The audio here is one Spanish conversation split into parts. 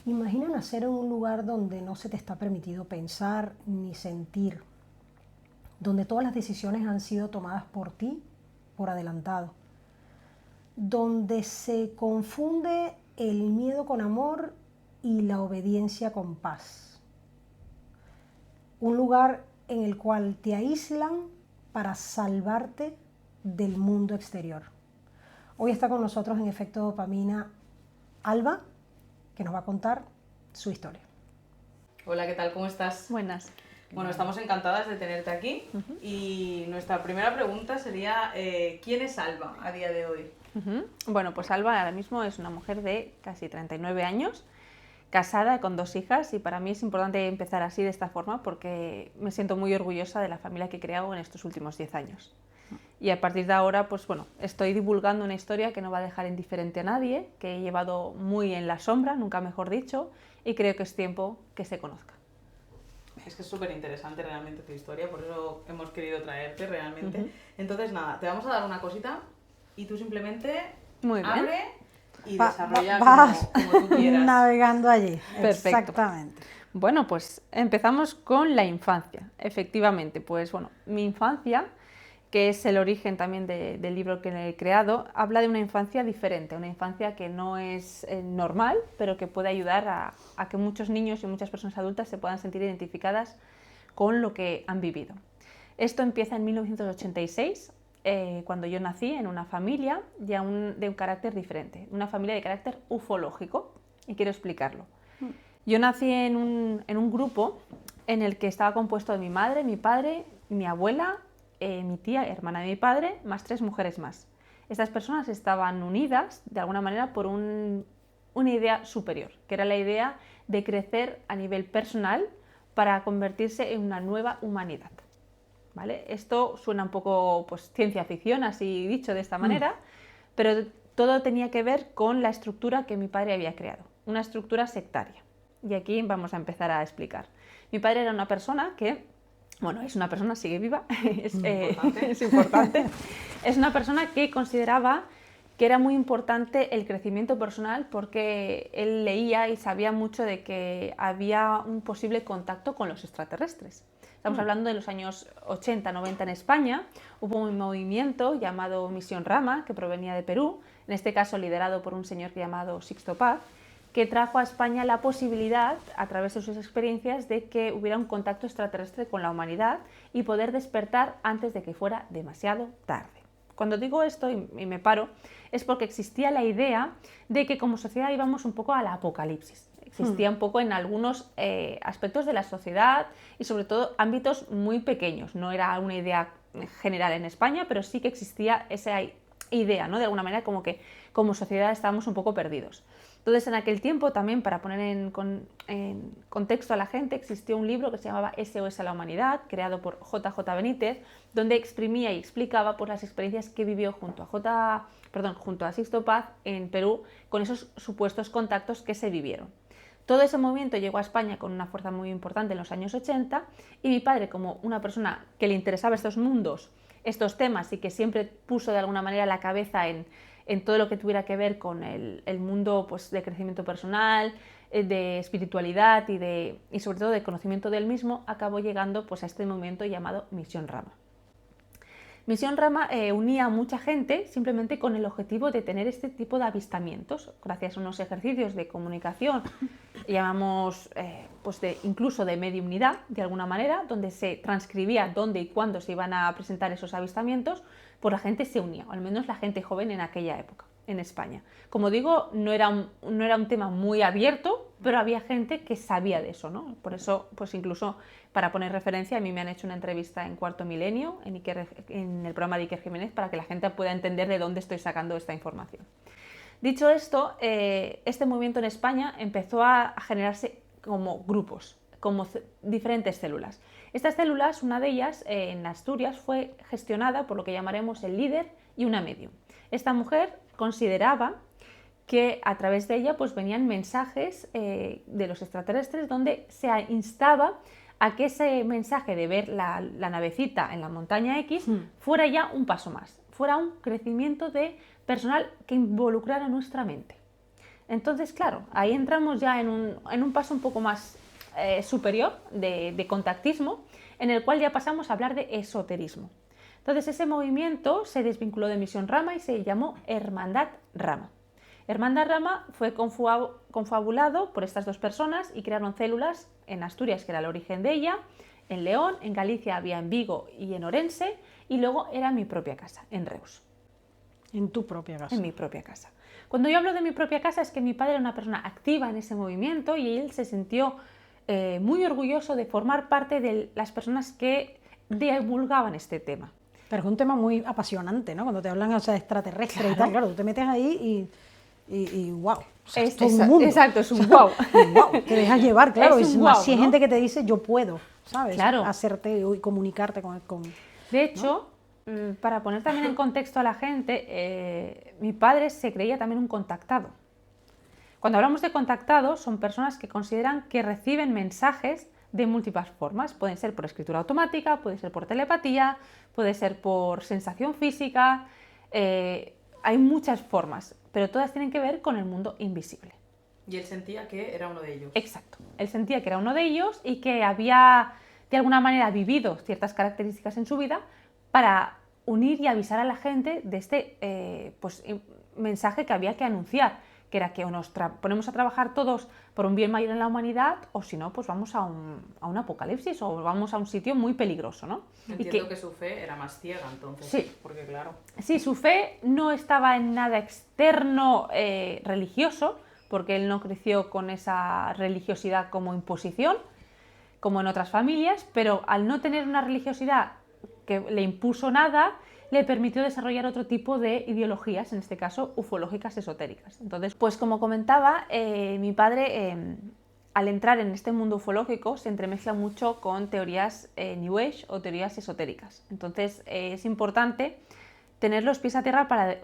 Imagina nacer en un lugar donde no se te está permitido pensar ni sentir, donde todas las decisiones han sido tomadas por ti por adelantado, donde se confunde el miedo con amor y la obediencia con paz. Un lugar en el cual te aíslan para salvarte del mundo exterior. Hoy está con nosotros en Efecto Dopamina Alba, que nos va a contar su historia. Hola, ¿qué tal? ¿Cómo estás? Buenas. Bueno, estamos encantadas de tenerte aquí y nuestra primera pregunta sería ¿quién es Alba a día de hoy? Bueno, pues Alba ahora mismo es una mujer de casi 39 años, casada con 2 hijas, y para mí es importante empezar así, de esta forma, porque me siento muy orgullosa de la familia que he creado en estos últimos 10 años. Y a partir de ahora, pues bueno, estoy divulgando una historia que no va a dejar indiferente a nadie, que he llevado muy en la sombra, nunca mejor dicho, y creo que es tiempo que se conozca. Es que es súper interesante realmente tu historia, por eso hemos querido traerte realmente. Entonces, nada, te vamos a dar una cosita y tú simplemente Muy bien. abre y desarrolla Vas como tú quieras. navegando allí. Perfecto. Exactamente. Bueno, pues empezamos con la infancia. Efectivamente, pues bueno, mi infancia, que es el origen también del libro que he creado, habla de una infancia diferente, una infancia que no es normal, pero que puede ayudar a que muchos niños y muchas personas adultas se puedan sentir identificadas con lo que han vivido. Esto empieza en 1986, cuando yo nací en una familia ya de un carácter diferente, una familia de carácter ufológico, y quiero explicarlo. Yo nací en un grupo en el que estaba compuesto de mi madre, mi padre, mi abuela, mi tía, hermana de mi padre, más 3 mujeres más. Estas personas estaban unidas de alguna manera por una idea superior, que era la idea de crecer a nivel personal para convertirse en una nueva humanidad. ¿Vale? Esto suena un poco, pues, ciencia ficción, así dicho de esta manera, pero todo tenía que ver con la estructura que mi padre había creado, una estructura sectaria. Y aquí vamos a empezar a explicar. Mi padre era una persona que, bueno, es una persona, sigue viva, es importante, es una persona que consideraba que era muy importante el crecimiento personal, porque él leía y sabía mucho de que había un posible contacto con los extraterrestres. Estamos hablando de los años 80, 90 en España. Hubo un movimiento llamado Misión Rama, que provenía de Perú, en este caso liderado por un señor llamado Sixto Paz, que trajo a España la posibilidad, a través de sus experiencias, de que hubiera un contacto extraterrestre con la humanidad y poder despertar antes de que fuera demasiado tarde. Cuando digo esto y me paro, es porque existía la idea de que como sociedad íbamos un poco al apocalipsis. Existía un poco en algunos aspectos de la sociedad y sobre todo ámbitos muy pequeños. No era una idea general en España, pero sí que existía esa idea, ¿no? De alguna manera, como que como sociedad estábamos un poco perdidos. Entonces, en aquel tiempo también, para poner en contexto a la gente, existió un libro que se llamaba SOS a la Humanidad, creado por JJ Benítez, donde exprimía y explicaba, pues, las experiencias que vivió junto a Sixto Paz en Perú, con esos supuestos contactos que se vivieron. Todo ese movimiento llegó a España con una fuerza muy importante en los años 80, y mi padre, como una persona que le interesaba estos mundos, estos temas, y que siempre puso de alguna manera la cabeza en todo lo que tuviera que ver con el mundo, pues, de crecimiento personal, de espiritualidad y sobre todo de conocimiento del mismo, acabó llegando, pues, a este movimiento llamado Misión Rama. Misión Rama unía a mucha gente simplemente con el objetivo de tener este tipo de avistamientos, gracias a unos ejercicios de comunicación, llamamos incluso de mediumnidad, de alguna manera, donde se transcribía dónde y cuándo se iban a presentar esos avistamientos. Pues la gente se unía, o al menos la gente joven en aquella época, en España. Como digo, no era un tema muy abierto, pero había gente que sabía de eso, ¿no? Por eso, pues incluso para poner referencia, a mí me han hecho una entrevista en Cuarto Milenio, en el programa de Iker Jiménez, para que la gente pueda entender de dónde estoy sacando esta información. Dicho esto, este movimiento en España empezó a generarse como grupos, como diferentes células. Estas células, una de ellas en Asturias, fue gestionada por lo que llamaremos el líder y una medium. Esta mujer consideraba que a través de ella, pues, venían mensajes de los extraterrestres, donde se instaba a que ese mensaje de ver la navecita en la montaña X fuera ya un paso más, fuera un crecimiento de personal que involucrara nuestra mente. Entonces, claro, ahí entramos ya en un paso un poco más superior de contactismo, en el cual ya pasamos a hablar de esoterismo. Entonces, ese movimiento se desvinculó de Misión Rama y se llamó Hermandad Rama. Hermandad Rama fue confabulado por estas dos personas y crearon células en Asturias, que era el origen de ella, en León, en Galicia había en Vigo y en Orense, y luego era mi propia casa, en Reus. En tu propia casa. En mi propia casa. Cuando yo hablo de mi propia casa es que mi padre era una persona activa en ese movimiento y él se sintió muy orgulloso de formar parte de las personas que divulgaban este tema. Pero es un tema muy apasionante, ¿no? Cuando te hablan, o sea, extraterrestre y tal, claro, tú te metes ahí y wow. O sea, es todo un mundo. Exacto, es un wow. Wow, te dejas llevar, claro. Es Es un más, wow, si hay ¿no? gente que te dice, yo puedo, ¿sabes? Claro. Hacerte y comunicarte con De hecho, para poner también en contexto a la gente, mi padre se creía también un contactado. Cuando hablamos de contactados, son personas que consideran que reciben mensajes de múltiples formas. Pueden ser por escritura automática, puede ser por telepatía, puede ser por sensación física. Hay muchas formas, pero todas tienen que ver con el mundo invisible. Y él sentía que era uno de ellos. Exacto. Él sentía que era uno de ellos y que había, de alguna manera, vivido ciertas características en su vida para unir y avisar a la gente de este mensaje que había que anunciar, que era que o nos ponemos a trabajar todos por un bien mayor en la humanidad, o si no, pues vamos a un apocalipsis o vamos a un sitio muy peligroso, ¿no? Entiendo que su fe era más ciega, entonces. Sí. Porque claro. Sí, su fe no estaba en nada externo religioso, porque él no creció con esa religiosidad como imposición, como en otras familias, pero al no tener una religiosidad que le impuso nada, le permitió desarrollar otro tipo de ideologías, en este caso ufológicas esotéricas. Entonces, pues como comentaba, mi padre, al entrar en este mundo ufológico, se entremezcla mucho con teorías New Age o teorías esotéricas. Entonces, es importante tener los pies a tierra para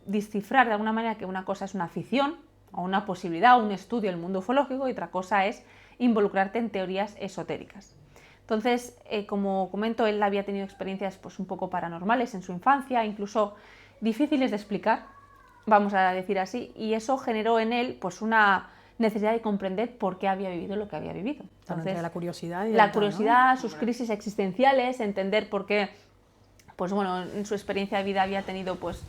descifrar de alguna manera que una cosa es una afición o una posibilidad o un estudio del mundo ufológico y otra cosa es involucrarte en teorías esotéricas. Entonces, como comento, él había tenido experiencias pues, un poco paranormales en su infancia, incluso difíciles de explicar, vamos a decir así, y eso generó en él pues, una necesidad de comprender por qué había vivido lo que había vivido. Entonces, la curiosidad. Y la curiosidad, ¿no? Sus crisis existenciales, entender por qué, pues bueno, en su experiencia de vida había tenido pues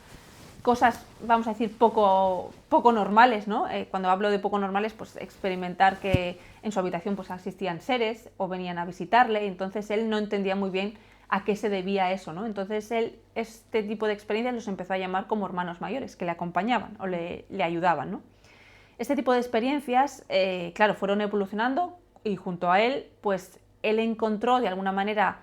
cosas, vamos a decir, poco normales, ¿no? Cuando hablo de poco normales, pues experimentar que en su habitación pues asistían seres o venían a visitarle, entonces él no entendía muy bien a qué se debía eso, ¿no? Entonces él, este tipo de experiencias los empezó a llamar como hermanos mayores, que le acompañaban o le ayudaban, ¿no? Este tipo de experiencias, claro, fueron evolucionando y junto a él, pues él encontró de alguna manera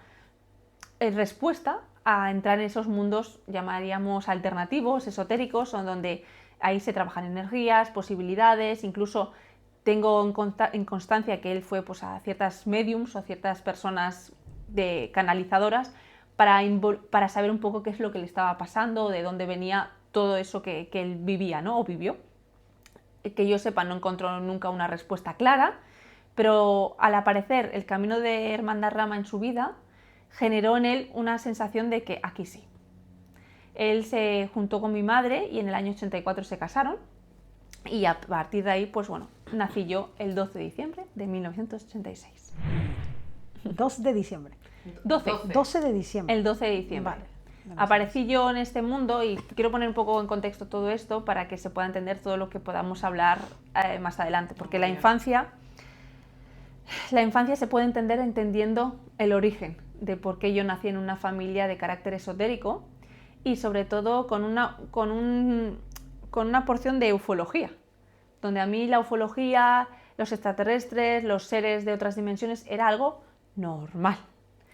respuesta a entrar en esos mundos, llamaríamos alternativos, esotéricos, donde ahí se trabajan energías, posibilidades, incluso tengo en constancia que él fue pues, a ciertas mediums o ciertas personas canalizadoras para saber un poco qué es lo que le estaba pasando, de dónde venía todo eso que él vivía, ¿no? O vivió. Que yo sepa, no encontró nunca una respuesta clara, pero al aparecer el camino de Hermandad Rama en su vida, generó en él una sensación de que aquí sí. Él se juntó con mi madre y en el año 84 se casaron y a partir de ahí, pues bueno, nací yo el 12 de diciembre de 1986. 2 de diciembre. 12 de diciembre. El 12 de diciembre. Vale. Aparecí yo en este mundo y quiero poner un poco en contexto todo esto para que se pueda entender todo lo que podamos hablar más adelante, porque la infancia se puede entender entendiendo el origen de por qué yo nací en una familia de carácter esotérico y sobre todo con una porción de ufología, donde a mí la ufología, los extraterrestres, los seres de otras dimensiones era algo normal.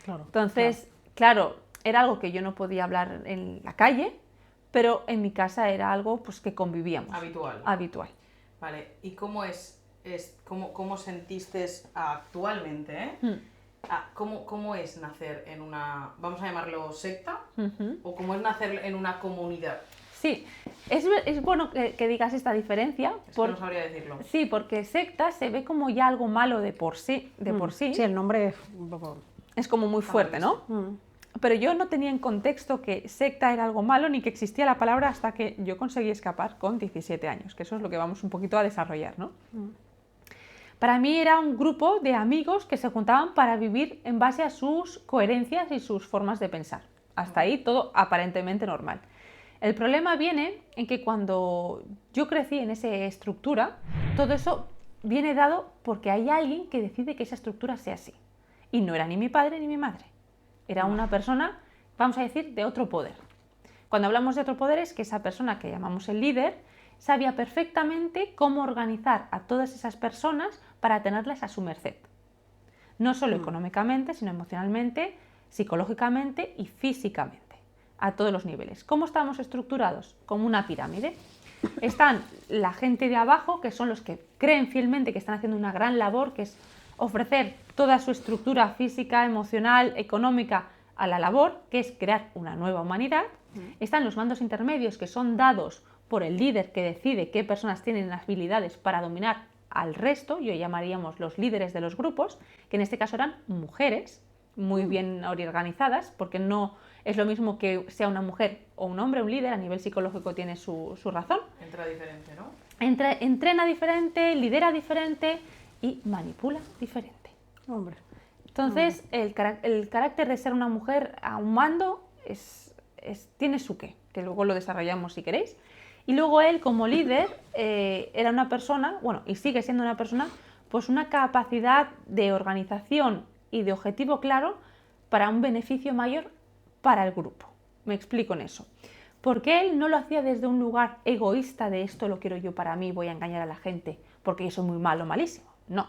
Claro, entonces, claro, era algo que yo no podía hablar en la calle, pero en mi casa era algo pues, que convivíamos. Habitual. Vale, ¿y cómo cómo sentiste actualmente, ¿Cómo es nacer en una, vamos a llamarlo secta, o cómo es nacer en una comunidad? Sí, es bueno que digas esta diferencia. Que no sabría decirlo. Sí, porque secta se ve como ya algo malo de por sí. Sí, el nombre es un poco... Es como muy fuerte, ¿no? pero yo no tenía en contexto que secta era algo malo ni que existía la palabra hasta que yo conseguí escapar con 17 años, que eso es lo que vamos un poquito a desarrollar, ¿no? Para mí era un grupo de amigos que se juntaban para vivir en base a sus coherencias y sus formas de pensar. Hasta ahí todo aparentemente normal. El problema viene en que cuando yo crecí en esa estructura, todo eso viene dado porque hay alguien que decide que esa estructura sea así. Y no era ni mi padre ni mi madre. Era una persona, vamos a decir, de otro poder. Cuando hablamos de otro poder es que esa persona que llamamos el líder sabía perfectamente cómo organizar a todas esas personas para tenerlas a su merced. No solo económicamente, sino emocionalmente, psicológicamente y físicamente. A todos los niveles. ¿Cómo estamos estructurados? Como una pirámide. Están la gente de abajo, que son los que creen fielmente que están haciendo una gran labor, que es ofrecer toda su estructura física, emocional, económica a la labor, que es crear una nueva humanidad. Están los mandos intermedios, que son dados por el líder que decide qué personas tienen habilidades para dominar al resto, yo llamaríamos los líderes de los grupos, que en este caso eran mujeres, muy bien organizadas, porque no es lo mismo que sea una mujer o un hombre, un líder, a nivel psicológico tiene su razón. Entra diferente, ¿no? Entrena diferente, lidera diferente y manipula diferente. Hombre. Entonces, el carácter de ser una mujer a un mando tiene su qué, que luego lo desarrollamos si queréis. Y luego él, como líder, era una persona, bueno, y sigue siendo una persona, pues una capacidad de organización y de objetivo claro para un beneficio mayor para el grupo. Me explico en eso. Porque él no lo hacía desde un lugar egoísta de esto lo quiero yo para mí, voy a engañar a la gente porque yo soy muy malo, malísimo. No.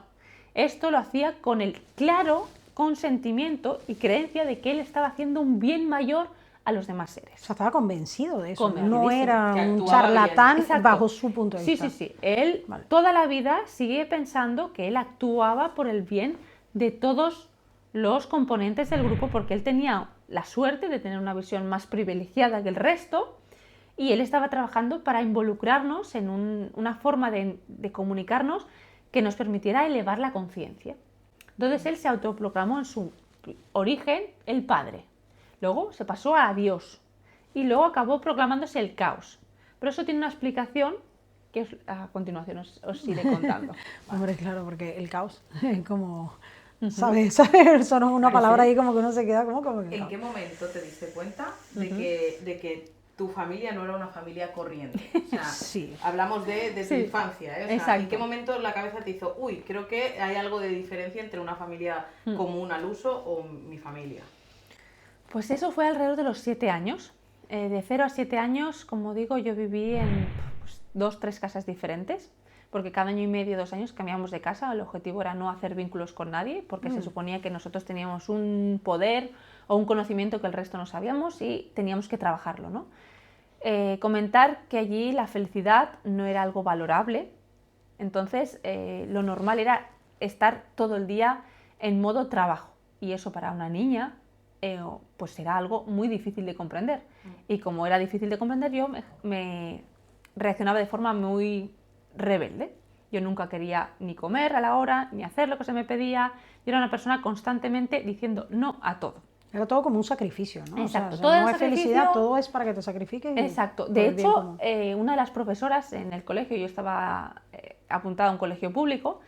Esto lo hacía con el claro consentimiento y creencia de que él estaba haciendo un bien mayor a los demás seres. O sea, estaba convencido de eso. Convencidísimo. No era Que un actuaba charlatán bien. bajo su punto de Sí, vista. sí, sí. Él Vale. toda la vida sigue pensando que él actuaba por el bien de todos los componentes del grupo porque él tenía la suerte de tener una visión más privilegiada que el resto y él estaba trabajando para involucrarnos en una forma de comunicarnos que nos permitiera elevar la conciencia. Entonces él se autoproclamó en su origen el Padre. Luego se pasó a Dios y luego acabó proclamándose el caos. Pero eso tiene una explicación que a continuación os iré contando. Hombre, claro, porque el caos, como, ¿sabes? Eso no es una palabra ahí como que uno se queda como que... ¿En qué momento te diste cuenta de que tu familia no era una familia corriente? O sea, Sí. hablamos de tu Sí, infancia, ¿eh? O sea, exacto. ¿en qué momento la cabeza te hizo, uy, creo que hay algo de diferencia entre una familia común al uso o mi familia? Pues eso fue alrededor de los 7 años. De 0 a 7 años, como digo, yo viví en 2, 3 casas diferentes, porque cada año y medio, 2 años cambiamos de casa. El objetivo era no hacer vínculos con nadie, porque se suponía que nosotros teníamos un poder o un conocimiento que el resto no sabíamos y teníamos que trabajarlo, ¿no? Comentar que allí la felicidad no era algo valorable, entonces lo normal era estar todo el día en modo trabajo, y eso para una niña pues era algo muy difícil de comprender. Y como era difícil de comprender, yo me reaccionaba de forma muy rebelde. Yo nunca quería ni comer a la hora, ni hacer lo que se me pedía. Yo era una persona constantemente diciendo no a todo. Era todo como un sacrificio, ¿no? Exacto, O sea, todo no era es felicidad, sacrificio. todo es para que te sacrifiques. Exacto. por De el bien hecho, común. una de las profesoras en el colegio, yo estaba apuntada a un colegio público,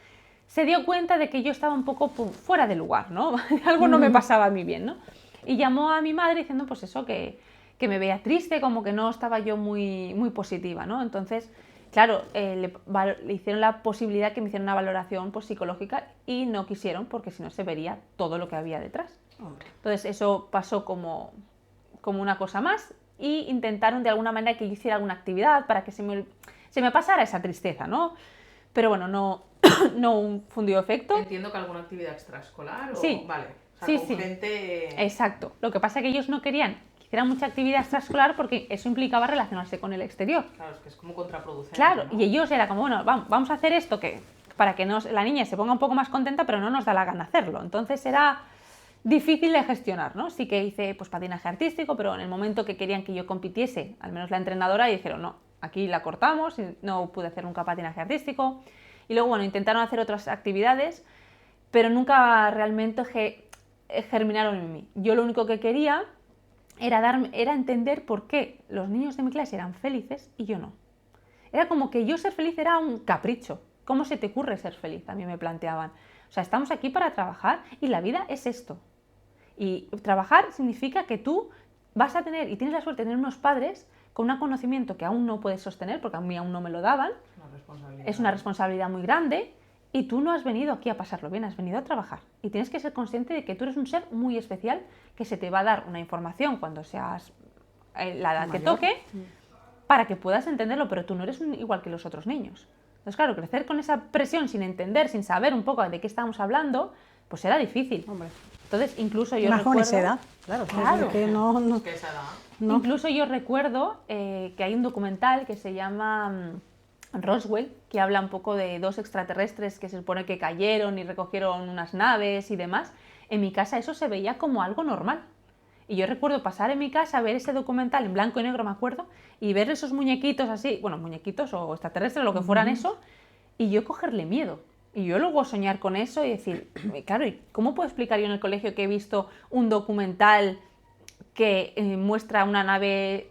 se dio cuenta de que yo estaba un poco fuera de lugar, ¿no? Algo no me pasaba a mí bien, ¿no? Y llamó a mi madre diciendo, pues eso, que me veía triste, como que no estaba yo muy, muy positiva, ¿no? Entonces, claro, le hicieron la posibilidad que me hicieran una valoración pues, psicológica y no quisieron, porque si no se vería todo lo que había detrás. Hombre. Entonces eso pasó como una cosa más y intentaron de alguna manera que yo hiciera alguna actividad para que se me pasara esa tristeza, ¿no? Pero bueno, no fundió efecto. Entiendo que alguna actividad extraescolar o... Sí. Vale. O sea, Sí, con sí. gente... Exacto. Lo que pasa es que ellos no querían que hiciera mucha actividad extraescolar porque eso implicaba relacionarse con el exterior. Claro, es que es como contraproducente. Claro, ¿no? y ellos era como, bueno, vamos a hacer esto para que la niña se ponga un poco más contenta, pero no nos da la gana hacerlo. Entonces era difícil de gestionar, ¿no? Sí que hice pues patinaje artístico, pero en el momento que querían que yo compitiese, al menos la entrenadora, y dijeron, no, aquí la cortamos, y no pude hacer nunca patinaje artístico. Y luego, bueno, intentaron hacer otras actividades, pero nunca realmente germinaron en mí. Yo lo único que quería era entender por qué los niños de mi clase eran felices y yo no. Era como que yo ser feliz era un capricho. ¿Cómo se te ocurre ser feliz? A mí me planteaban. O sea, estamos aquí para trabajar y la vida es esto. Y trabajar significa que tú vas a tener, y tienes la suerte de tener unos padres con un conocimiento que aún no puedes sostener, porque a mí aún no me lo daban. Es una responsabilidad muy grande y tú no has venido aquí a pasarlo bien, has venido a trabajar. Y tienes que ser consciente de que tú eres un ser muy especial, que se te va a dar una información cuando seas la edad que toque, para que puedas entenderlo, pero tú no eres igual que los otros niños. Entonces, claro, crecer con esa presión sin entender, sin saber un poco de qué estamos hablando, pues era difícil. Hombre. Entonces, incluso yo más recuerdo... con esa edad, claro. Claro. Que no, Es que esa edad. no. Incluso yo recuerdo que hay un documental que se llama Roswell, que habla un poco de dos extraterrestres que se supone que cayeron y recogieron unas naves y demás. En mi casa eso se veía como algo normal. Y yo recuerdo pasar en mi casa, ver ese documental en blanco y negro, me acuerdo, y ver esos muñequitos así, bueno, muñequitos o extraterrestres, lo que fueran eso, y yo cogerle miedo. Y yo luego soñar con eso y decir, claro, ¿y cómo puedo explicar yo en el colegio que he visto un documental que muestra una nave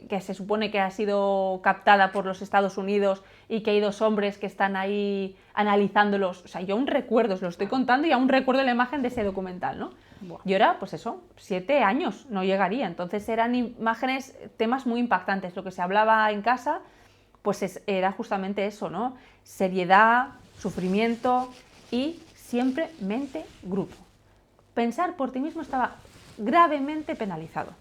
que se supone que ha sido captada por los Estados Unidos y que hay dos hombres que están ahí analizándolos? O sea, yo aún recuerdo, os lo estoy contando y aún recuerdo la imagen de ese documental, ¿no? Buah. Yo era, pues eso, 7 años, no llegaría. Entonces eran imágenes, temas muy impactantes. Lo que se hablaba en casa, pues era justamente eso, ¿no? Seriedad, sufrimiento y siempre mente-grupo. Pensar por ti mismo estaba gravemente penalizado.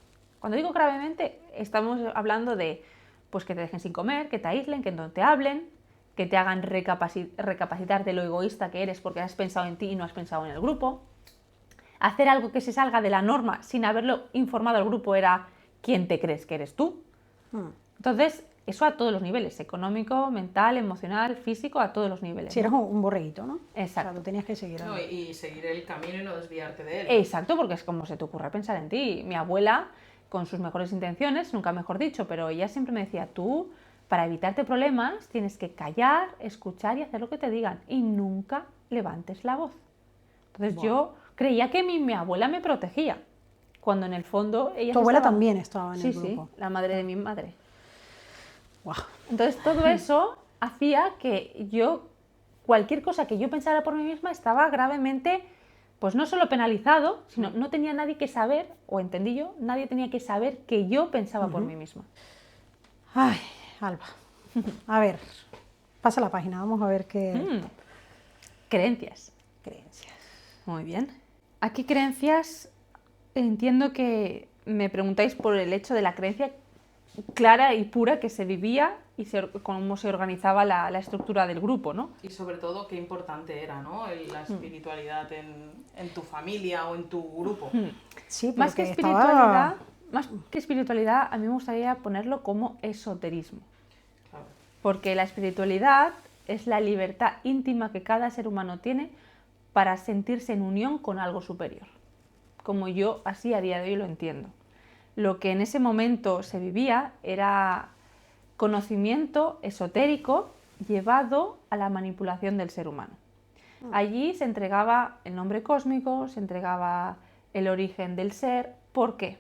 Cuando digo gravemente, estamos hablando de pues que te dejen sin comer, que te aíslen, que no te hablen, que te hagan recapacitar de lo egoísta que eres porque has pensado en ti y no has pensado en el grupo. Hacer algo que se salga de la norma sin haberlo informado al grupo era ¿quién te crees que eres tú? Entonces, eso a todos los niveles, económico, mental, emocional, físico, a todos los niveles. Si eres un borreguito, ¿no? Exacto. O sea, tú tenías que seguir. No, y seguir el camino y no desviarte de él. Exacto, porque es como se te ocurre pensar en ti. Mi abuela, con sus mejores intenciones, nunca mejor dicho, pero ella siempre me decía, tú, para evitarte problemas, tienes que callar, escuchar y hacer lo que te digan y nunca levantes la voz. Entonces yo creía que mi abuela me protegía, cuando en el fondo ella... Tu abuela también estaba en el grupo. Sí, la madre de mi madre. Wow. Entonces todo eso hacía que yo, cualquier cosa que yo pensara por mí misma estaba gravemente, pues no solo penalizado, sino no tenía nadie que saber, o entendí yo, nadie tenía que saber que yo pensaba por mí misma. Ay, Alba. A ver, pasa la página, vamos a ver qué Creencias. creencias. Muy bien. Aquí creencias, entiendo que me preguntáis por el hecho de la creencia clara y pura que se vivía y cómo se organizaba la estructura del grupo, ¿no? Y sobre todo, qué importante era, ¿no? La espiritualidad en tu familia o en tu grupo. Sí, Más que porque espiritualidad, más que espiritualidad, a mí me gustaría ponerlo como esoterismo. Claro. Porque la espiritualidad es la libertad íntima que cada ser humano tiene para sentirse en unión con algo superior. Como yo así a día de hoy lo entiendo. Lo que en ese momento se vivía era conocimiento esotérico llevado a la manipulación del ser humano. Allí se entregaba el nombre cósmico, se entregaba el origen del ser. ¿Por qué?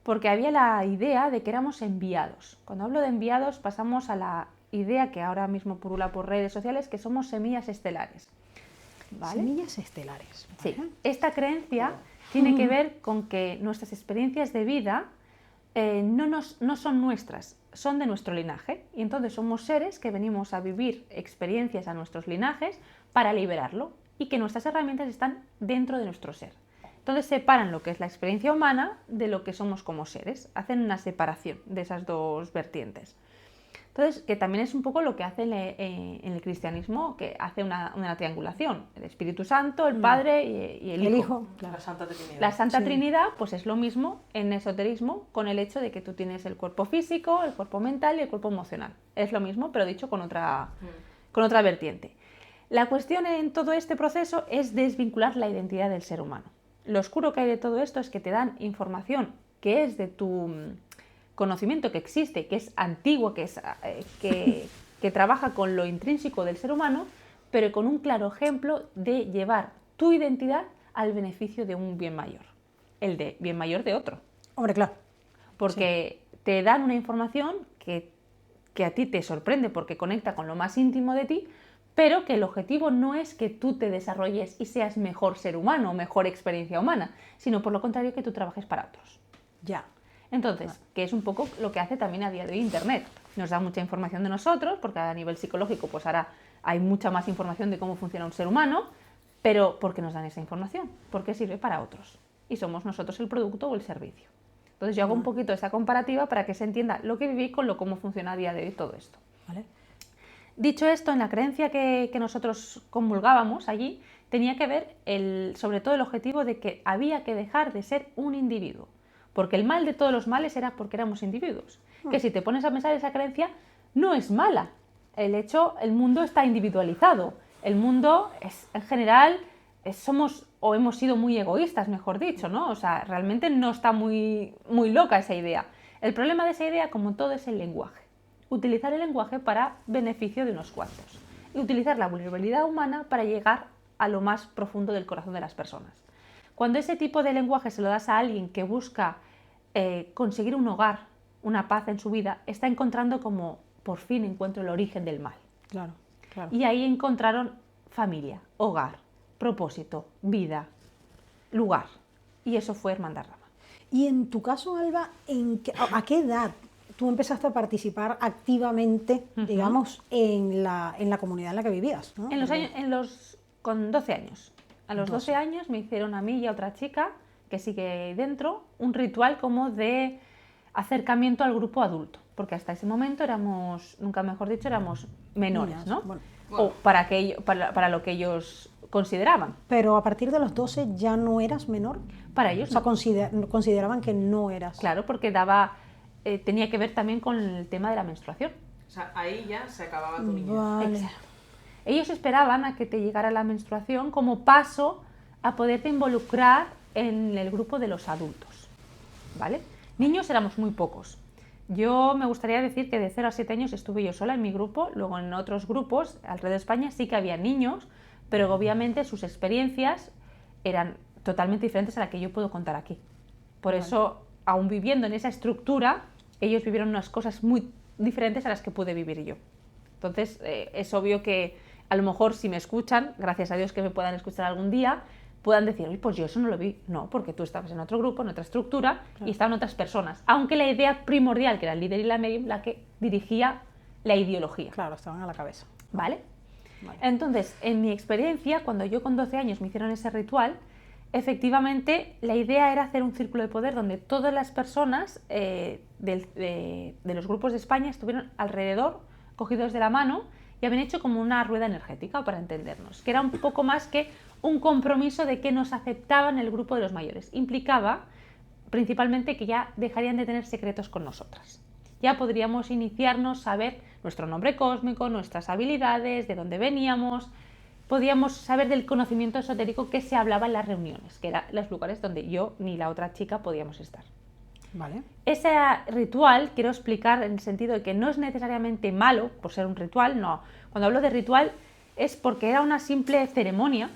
Porque había la idea de que éramos enviados. Cuando hablo de enviados pasamos a la idea que ahora mismo purula por redes sociales, que somos semillas estelares. ¿Vale? Semillas estelares. Sí, ¿vale? esta creencia tiene que ver con que nuestras experiencias de vida no son nuestras, son de nuestro linaje. Y entonces somos seres que venimos a vivir experiencias a nuestros linajes para liberarlo y que nuestras herramientas están dentro de nuestro ser. Entonces separan lo que es la experiencia humana de lo que somos como seres, hacen una separación de esas dos vertientes. Entonces, que también es un poco lo que hace en el cristianismo, que hace una triangulación, el Espíritu Santo, el Padre y el Hijo. Claro. La Santa Trinidad. La Santa Sí. Trinidad, pues es lo mismo en esoterismo, con el hecho de que tú tienes el cuerpo físico, el cuerpo mental y el cuerpo emocional. Es lo mismo, pero dicho con otra vertiente. La cuestión en todo este proceso es desvincular la identidad del ser humano. Lo oscuro que hay de todo esto es que te dan información que es de tu conocimiento, que existe, que es antiguo, que trabaja con lo intrínseco del ser humano, pero con un claro ejemplo de llevar tu identidad al beneficio de un bien mayor, el de bien mayor de otro. Hombre, claro. Porque te dan una información que a ti te sorprende porque conecta con lo más íntimo de ti, pero que el objetivo no es que tú te desarrolles y seas mejor ser humano o mejor experiencia humana, sino por lo contrario que tú trabajes para otros. Ya. Entonces, que es un poco lo que hace también a día de hoy Internet. Nos da mucha información de nosotros, porque a nivel psicológico pues ahora hay mucha más información de cómo funciona un ser humano, pero ¿por qué nos dan esa información? Porque sirve para otros. Y somos nosotros el producto o el servicio. Entonces yo hago un poquito esa comparativa para que se entienda lo que viví con cómo funciona a día de hoy todo esto. ¿Vale? Dicho esto, en la creencia que nosotros comulgábamos allí, tenía que ver sobre todo el objetivo de que había que dejar de ser un individuo. Porque el mal de todos los males era porque éramos individuos. Que si te pones a pensar, esa creencia no es mala. El mundo está individualizado. El mundo es, en general, somos o hemos sido muy egoístas, mejor dicho, ¿no? O sea, realmente no está muy loca esa idea. El problema de esa idea, como todo, es el lenguaje. Utilizar el lenguaje para beneficio de unos cuantos. Y utilizar la vulnerabilidad humana para llegar a lo más profundo del corazón de las personas. Cuando ese tipo de lenguaje se lo das a alguien que busca conseguir un hogar, una paz en su vida, está encontrando como, por fin encuentro el origen del mal. Claro, claro. Y ahí encontraron familia, hogar, propósito, vida, lugar. Y eso fue Hermandad Rama. Y en tu caso, Alba, ¿a qué edad tú empezaste a participar activamente, digamos, en la comunidad en la que vivías, ¿no? Con 12 años. A los 12 años me hicieron a mí y a otra chica, que sigue dentro, un ritual como de acercamiento al grupo adulto. Porque hasta ese momento éramos, nunca mejor dicho, éramos menores, Niñas, ¿no? bueno. O para lo que ellos consideraban. Pero a partir de los 12 ya no eras menor. Para ellos O sea, no. consideraban que no eras. Claro, porque tenía que ver también con el tema de la menstruación. O sea, ahí ya se acababa tu niñez. Vale. Exacto. Ellos esperaban a que te llegara la menstruación como paso a poderte involucrar en el grupo de los adultos, ¿vale? Niños éramos muy pocos. Yo me gustaría decir que de 0 a 7 años estuve yo sola en mi grupo, luego en otros grupos alrededor de España sí que había niños, pero obviamente sus experiencias eran totalmente diferentes a la que yo puedo contar aquí. Por eso, aún viviendo en esa estructura, ellos vivieron unas cosas muy diferentes a las que pude vivir yo. Entonces, es obvio que a lo mejor si me escuchan, gracias a Dios que me puedan escuchar algún día, puedan decir, oye, pues yo eso no lo vi. No, porque tú estabas en otro grupo, en otra estructura, claro, y estaban otras personas. Aunque la idea primordial, que era el líder y la medium, la que dirigía la ideología. Claro, estaban a la cabeza. ¿Vale? Entonces, en mi experiencia, cuando yo con 12 años me hicieron ese ritual, efectivamente la idea era hacer un círculo de poder donde todas las personas de los grupos de España estuvieron alrededor, cogidos de la mano, y habían hecho como una rueda energética, para entendernos, que era un poco más que un compromiso de que nos aceptaban el grupo de los mayores. Implicaba principalmente que ya dejarían de tener secretos con nosotras. Ya podríamos iniciarnos, saber nuestro nombre cósmico, nuestras habilidades, de dónde veníamos, podíamos saber del conocimiento esotérico que se hablaba en las reuniones, que eran los lugares donde yo ni la otra chica podíamos estar. Vale. Ese ritual quiero explicar en el sentido de que no es necesariamente malo por ser un ritual, no. Cuando hablo de ritual es porque era una simple ceremonia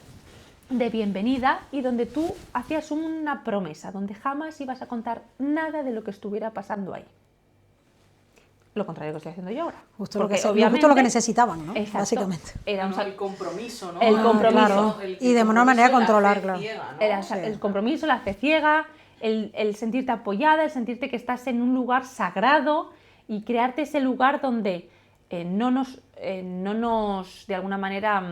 de bienvenida y donde tú hacías una promesa, donde jamás ibas a contar nada de lo que estuviera pasando ahí. Lo contrario que estoy haciendo yo ahora. Justo lo que necesitaban, ¿no? Exacto, básicamente. Era el compromiso, ¿no? El compromiso. Claro. Y de una manera controlar, claro. Ciega, ¿no? Era Sí. el compromiso, la fe ciega, el sentirte apoyada, el sentirte que estás en un lugar sagrado y crearte ese lugar donde no nos, de alguna manera,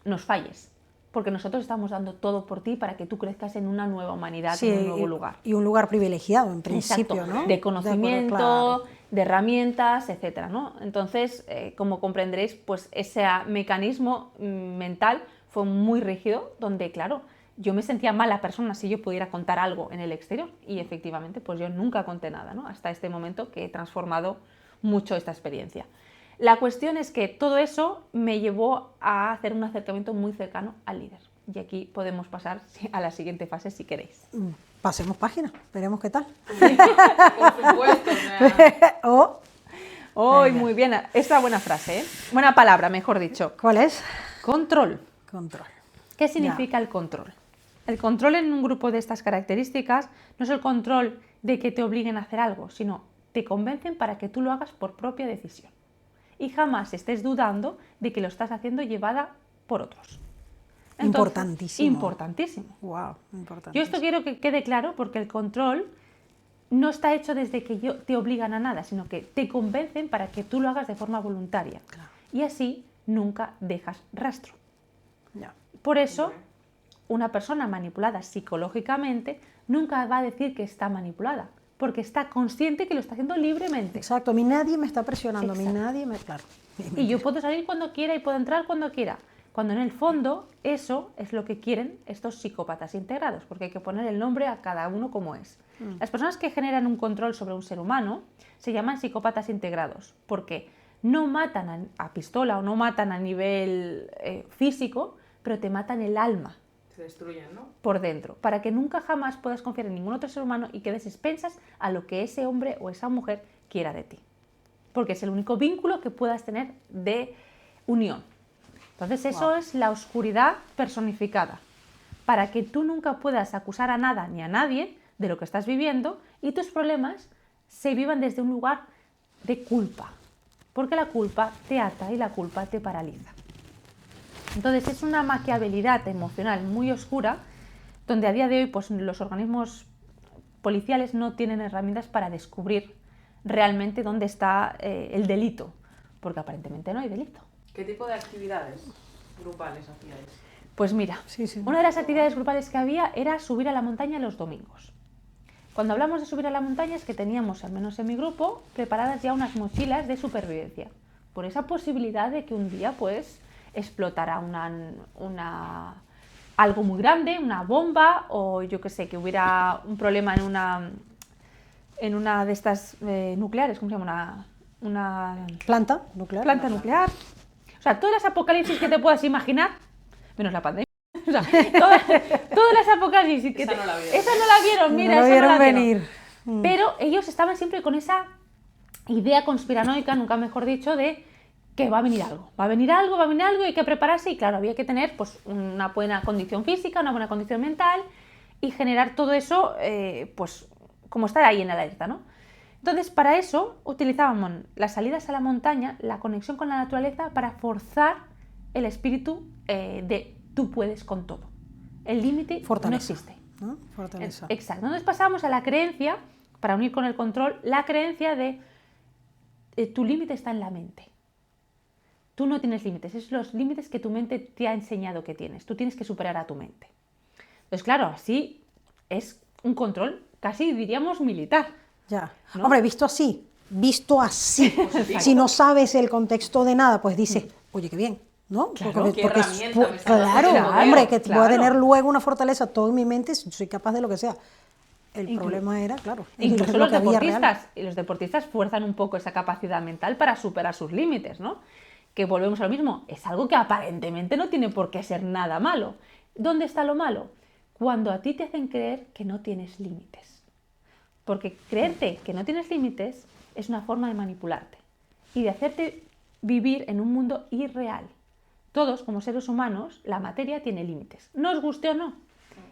nos falles. Porque nosotros estamos dando todo por ti para que tú crezcas en una nueva humanidad, Sí, en un nuevo lugar. Y un lugar privilegiado, en principio, Exacto, ¿no? de conocimiento, claro. de herramientas, etcétera, ¿no? Entonces, como comprenderéis, pues ese mecanismo mental fue muy rígido, donde, claro, yo me sentía mala persona si yo pudiera contar algo en el exterior. Y efectivamente, pues yo nunca conté nada, ¿no? Hasta este momento que he transformado mucho esta experiencia. La cuestión es que todo eso me llevó a hacer un acercamiento muy cercano al líder. Y aquí podemos pasar a la siguiente fase si queréis. Pasemos página, veremos qué tal. Por supuesto. Muy bien, esa buena frase, ¿eh? Buena palabra, mejor dicho. ¿Cuál es? Control. Control. ¿Qué significa el control? El control en un grupo de estas características no es el control de que te obliguen a hacer algo, sino te convencen para que tú lo hagas por propia decisión. Y jamás estés dudando de que lo estás haciendo llevada por otros. Entonces, Importantísimo. Importantísimo. Wow, importantísimo. Yo esto quiero que quede claro porque el control no está hecho desde que te obligan a nada, sino que te convencen para que tú lo hagas de forma voluntaria. Claro. Y así nunca dejas rastro. Ya. Por eso, una persona manipulada psicológicamente nunca va a decir que está manipulada, porque está consciente que lo está haciendo libremente. Exacto, a mí nadie me está presionando, Exacto. a mí nadie me... Claro. Y yo puedo salir cuando quiera y puedo entrar cuando quiera. Cuando en el fondo eso es lo que quieren estos psicópatas integrados, porque hay que poner el nombre a cada uno como es. Las personas que generan un control sobre un ser humano se llaman psicópatas integrados, porque no matan a pistola o no matan a nivel físico, pero te matan el alma. Se destruyen, ¿no? Por dentro, para que nunca jamás puedas confiar en ningún otro ser humano y quedes expensas a lo que ese hombre o esa mujer quiera de ti. Porque es el único vínculo que puedas tener de unión. Entonces eso es la oscuridad personificada, para que tú nunca puedas acusar a nada ni a nadie de lo que estás viviendo y tus problemas se vivan desde un lugar de culpa, porque la culpa te ata y la culpa te paraliza. Entonces es una maquiavelidad emocional muy oscura, donde a día de hoy pues, los organismos policiales no tienen herramientas para descubrir realmente dónde está el delito, porque aparentemente no hay delito. ¿Qué tipo de actividades grupales hacíais? Pues mira, Sí. una de las actividades grupales que había era subir a la montaña los domingos. Cuando hablamos de subir a la montaña es que teníamos, al menos en mi grupo, preparadas ya unas mochilas de supervivencia, por esa posibilidad de que un día pues explotara algo muy grande, una bomba, o yo qué sé, que hubiera un problema en una de estas nucleares, ¿cómo se llama? Una Planta nuclear. planta nuclear. O sea, todas las apocalipsis que te puedas imaginar, menos la pandemia. O sea, todas las apocalipsis que Esa no la vieron. esa no la vieron, mira, No lo esa vieron no la vieron. venir. Pero ellos estaban siempre con esa idea conspiranoica, nunca mejor dicho, de que va a venir algo, va a venir algo, va a venir algo, y hay que prepararse. Y claro, había que tener pues, una buena condición física, una buena condición mental y generar todo eso, pues como estar ahí en la alerta, ¿no? Entonces, para eso utilizábamos las salidas a la montaña, la conexión con la naturaleza, para forzar el espíritu de tú puedes con todo. El límite no Fortaleza. existe. ¿No? Fortaleza. Exacto. Entonces pasamos a la creencia, para unir con el control, la creencia de tu límite está en la mente. Tú no tienes límites, es los límites que tu mente te ha enseñado que tienes. Tú tienes que superar a tu mente. Entonces, claro, así es un control casi diríamos militar. Ya. ¿No? Hombre, visto así, si no sabes el contexto de nada, pues dices, oye, qué bien, ¿no? Claro, ¿qué herramienta me está dando claro, este poder? hombre, que voy a Claro. tener luego una fortaleza todo en mi mente, soy capaz de lo que sea. El Inclu- problema era, claro, Incluso lo los que había real. deportistas, y los deportistas fuerzan un poco esa capacidad mental para superar sus límites, ¿no? Que volvemos a lo mismo, es algo que aparentemente no tiene por qué ser nada malo. ¿Dónde está lo malo? Cuando a ti te hacen creer que no tienes límites. Porque creerte que no tienes límites es una forma de manipularte y de hacerte vivir en un mundo irreal. Todos, como seres humanos, la materia tiene límites, nos guste o no.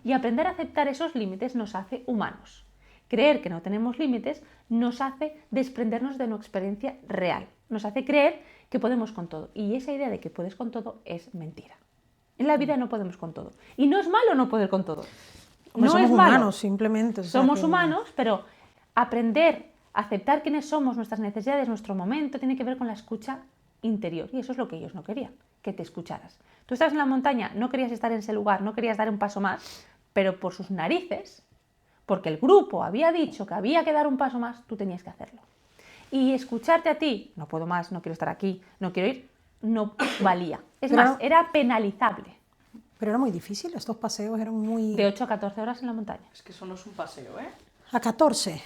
Y aprender a aceptar esos límites nos hace humanos. Creer que no tenemos límites nos hace desprendernos de nuestra experiencia real. Nos hace creer que podemos con todo. Y esa idea de que puedes con todo es mentira. En la vida no podemos con todo. Y no es malo no poder con todo. Hombre, No somos es malo. humanos, simplemente. o sea Somos que- humanos, pero aprender a aceptar quiénes somos, nuestras necesidades, nuestro momento, tiene que ver con la escucha interior. Y eso es lo que ellos no querían, que te escucharas. Tú estás en la montaña, no querías estar en ese lugar, no querías dar un paso más, pero por sus narices, porque el grupo había dicho que había que dar un paso más, tú tenías que hacerlo. Y escucharte a ti, no puedo más, no quiero estar aquí, no quiero ir, no valía. Es Pero más, no- era penalizable. Pero era muy difícil, estos paseos eran muy... De 8 a 14 horas en la montaña. Es que eso no es un paseo, ¿eh? A 14.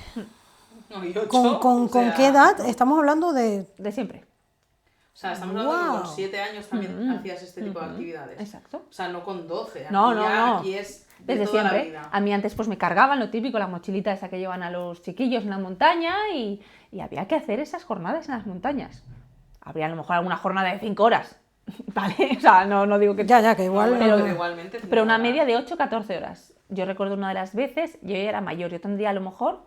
No, y 8, ¿Con o sea, qué edad? Estamos hablando de... De siempre. O sea, estamos hablando que Wow. con 7 años también hacías este tipo de actividades. Exacto. O sea, no con 12. No, aquí no, ya- no. Aquí es de Desde toda la siempre. vida. A mí antes pues me cargaban lo típico, la mochilita esa que llevan a los chiquillos en la montaña y había que hacer esas jornadas en las montañas. Habría a lo mejor alguna jornada de 5 horas, ¿vale? O sea, no digo que... Ya, que igual... Pero pero- igualmente... Pero una media de 8-14 horas. Yo recuerdo una de las veces, yo ya era mayor, yo tendría a lo mejor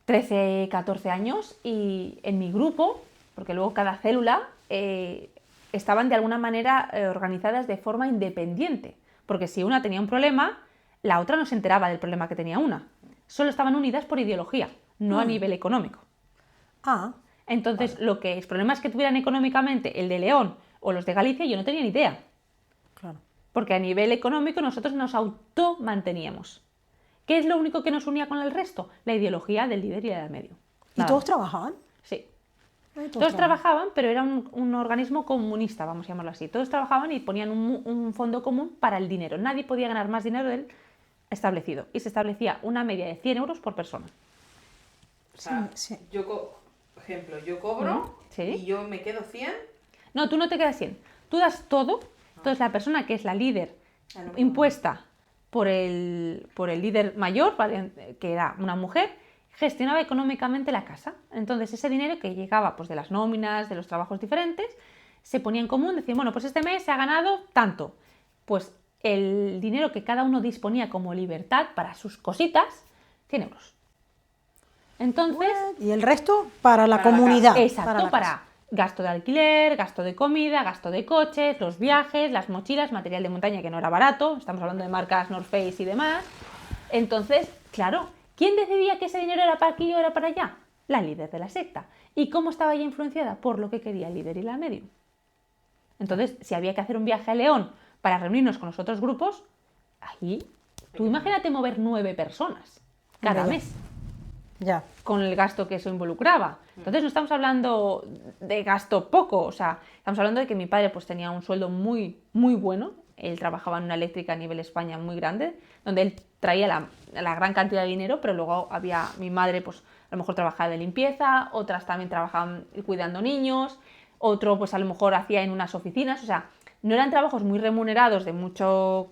13, 14 años y en mi grupo, porque luego cada célula estaban de alguna manera organizadas de forma independiente, porque si una tenía un problema, la otra no se enteraba del problema que tenía una. Solo estaban unidas por ideología, no a nivel económico. Ah, Entonces, lo que los problemas que tuvieran económicamente el de León o los de Galicia, yo no tenía ni idea, claro. porque a nivel económico nosotros nos automanteníamos. ¿Qué es lo único que nos unía con el resto? La ideología del líder y la del medio. ¿Y Nada todos más. trabajaban? Sí. Todos Todos trabajaban, pero era un organismo comunista, vamos a llamarlo así. Todos trabajaban y ponían un fondo común para el dinero. Nadie podía ganar más dinero del establecido. Y se establecía una media de 100 euros por persona. O sea, Sí. ejemplo, yo cobro Sí. y yo me quedo 100. No, tú no te quedas 100. Tú das todo. Entonces la persona que es la líder impuesta por el líder mayor, ¿vale? Que era una mujer, gestionaba económicamente la casa. Entonces ese dinero que llegaba pues, de las nóminas, de los trabajos diferentes, se ponía en común, decían, bueno, pues este mes se ha ganado tanto. Pues el dinero que cada uno disponía como libertad para sus cositas, 100 euros. Entonces, Y el resto para la Para la comunidad. casa. exacto, la para casa. gasto de alquiler, gasto de comida, gasto de coches, los viajes, las mochilas, material de montaña que no era barato, estamos hablando de marcas North Face y demás. Entonces, claro, ¿quién decidía que ese dinero era para aquí o era para allá? La líder de la secta. ¿Y cómo estaba ella influenciada? Por lo que quería el líder y la medium. Entonces, si había que hacer un viaje a León para reunirnos con los otros grupos, ahí, tú imagínate mover 9 personas cada Hombre, mes Ya. con el gasto que eso involucraba. Entonces no estamos hablando de gasto poco, o sea, estamos hablando de que mi padre pues tenía un sueldo muy, muy bueno, él trabajaba en una eléctrica a nivel España muy grande, donde él traía la gran cantidad de dinero, pero luego había mi madre pues a lo mejor trabajaba de limpieza, otras también trabajaban cuidando niños, otro pues a lo mejor hacía en unas oficinas, o sea, no eran trabajos muy remunerados de mucho,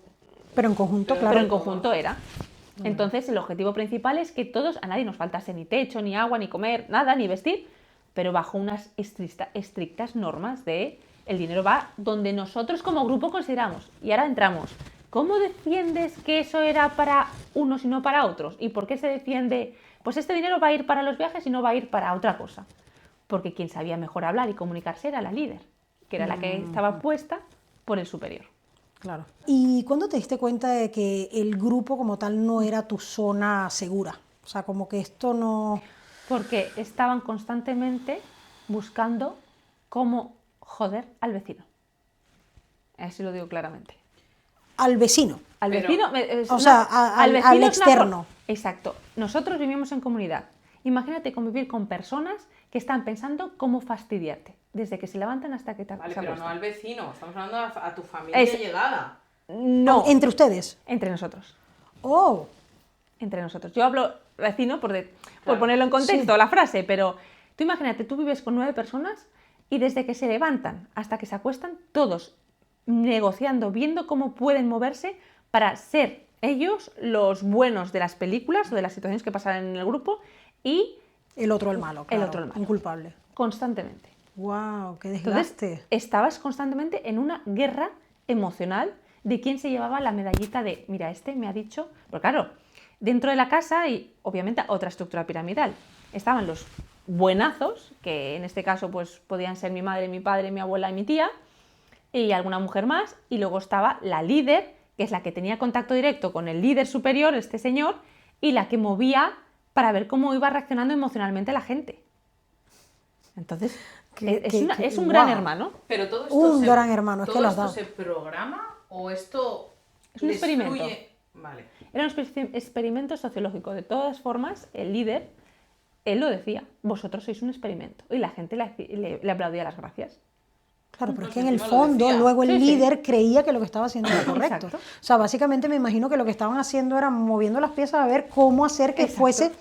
Pero en conjunto, Pero claro. pero en conjunto era. Entonces, el objetivo principal es que todos, a nadie nos faltase ni techo, ni agua, ni comer, nada, ni vestir, pero bajo unas estrictas normas de el dinero va donde nosotros como grupo consideramos. Y ahora entramos. ¿Cómo defiendes que eso era para unos y no para otros? ¿Y por qué se defiende? Pues este dinero va a ir para los viajes y no va a ir para otra cosa. Porque quien sabía mejor hablar y comunicarse era la líder, que era la que estaba puesta por el superior. Claro. ¿Y cuándo te diste cuenta de que el grupo como tal no era tu zona segura? O sea, como que esto no... Porque estaban constantemente buscando cómo joder al vecino. Así lo digo claramente. Al vecino. Al Pero- vecino, O sea, al es una externo. Exacto. Nosotros vivimos en comunidad. Imagínate convivir con personas que están pensando cómo fastidiarte, desde que se levantan hasta que te Vale, se pero no acuestan. al vecino, estamos hablando a tu familia Es- llegada. No, Entre ustedes. entre nosotros. Oh, Entre nosotros. Yo hablo vecino por Claro, ponerlo en contexto, sí. la frase, pero tú imagínate, tú vives con 9 personas y desde que se levantan hasta que se acuestan, todos negociando, viendo cómo pueden moverse para ser ellos los buenos de las películas o de las situaciones que pasan en el grupo y el otro el malo, claro. otro el malo. Un culpable. constantemente. Wow, qué Entonces, desgaste. estabas constantemente en una guerra emocional de quién se llevaba la medallita de, mira, este me ha dicho, pero claro, dentro de la casa y obviamente otra estructura piramidal. Estaban los buenazos, que en este caso pues podían ser mi madre, mi padre, mi abuela y mi tía, y alguna mujer más, y luego estaba la líder, que es la que tenía contacto directo con el líder superior, este señor, y la que movía para ver cómo iba reaccionando emocionalmente la gente. Entonces, es un gran guau. hermano. Pero todo esto Un gran hermano, es ¿todo que lo has esto dado. se programa o esto Es un les experimento. fluye? Vale. Era un experimento sociológico. De todas formas, el líder, él lo decía, vosotros sois un experimento. Y la gente le aplaudía las gracias. Claro, pero es Pues que en el encima lo fondo decía. luego el Sí, sí. líder creía que lo que estaba haciendo era correcto. Exacto. O sea, básicamente me imagino que lo que estaban haciendo era moviendo las piezas a ver cómo hacer que Exacto. fuese,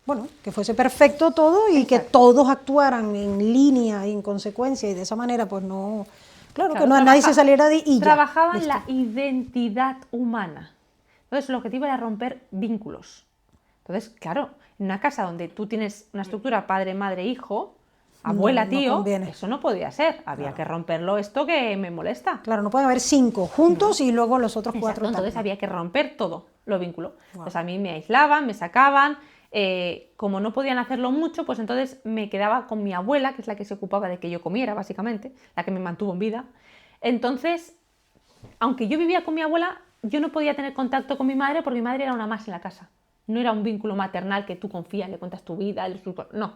bueno, que fuese perfecto todo y que Exacto. todos actuaran en línea y en consecuencia y de esa manera pues no, claro, que Claro, no nadie se saliera de y ya. trabajaban listo. la identidad humana. Entonces, el objetivo era romper vínculos. Entonces, claro, en una casa donde tú tienes una estructura padre, madre, hijo, abuela, no tío, conviene. eso no podía ser. Había que romperlo, esto que me molesta. Claro, no puede haber 5 juntos y luego los otros 4 Exacto, entonces tal. había que romper todo, los vínculos. Wow. Entonces a mí me aislaban, me sacaban, como no podían hacerlo mucho, pues entonces me quedaba con mi abuela, que es la que se ocupaba de que yo comiera, básicamente, la que me mantuvo en vida. Entonces, aunque yo vivía con mi abuela, yo no podía tener contacto con mi madre porque mi madre era una más en la casa. No era un vínculo maternal que tú confías, le cuentas tu vida, no.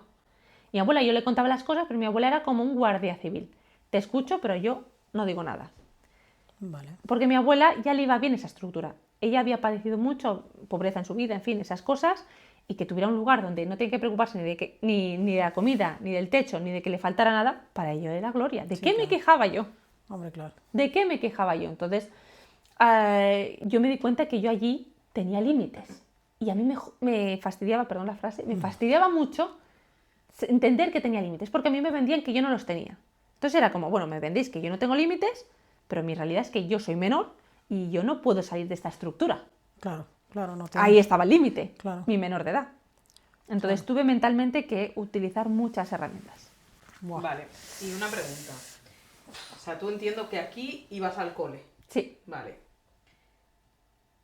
Mi abuela, yo le contaba las cosas, pero mi abuela era como un guardia civil. Te escucho, pero yo no digo nada. Vale. Porque a mi abuela ya le iba bien esa estructura. Ella había padecido mucho, pobreza en su vida, en fin, esas cosas, y que tuviera un lugar donde no tiene que preocuparse ni de la comida, ni del techo, ni de que le faltara nada, para ello era gloria. ¿De qué me quejaba yo? Hombre, claro. ¿De qué me quejaba yo? Entonces, yo me di cuenta que yo allí tenía límites. Y a mí me fastidiaba, perdón la frase, me fastidiaba mucho entender que tenía límites, porque a mí me vendían que yo no los tenía. Entonces era como, bueno, me vendéis que yo no tengo límites, pero mi realidad es que yo soy menor y yo no puedo salir de esta estructura. Claro, claro. No Ahí estaba el límite, Claro. mi menor de edad. Entonces tuve mentalmente que utilizar muchas herramientas. Wow. Vale, y una pregunta. O sea, tú entiendo que aquí ibas al cole. Sí. Vale.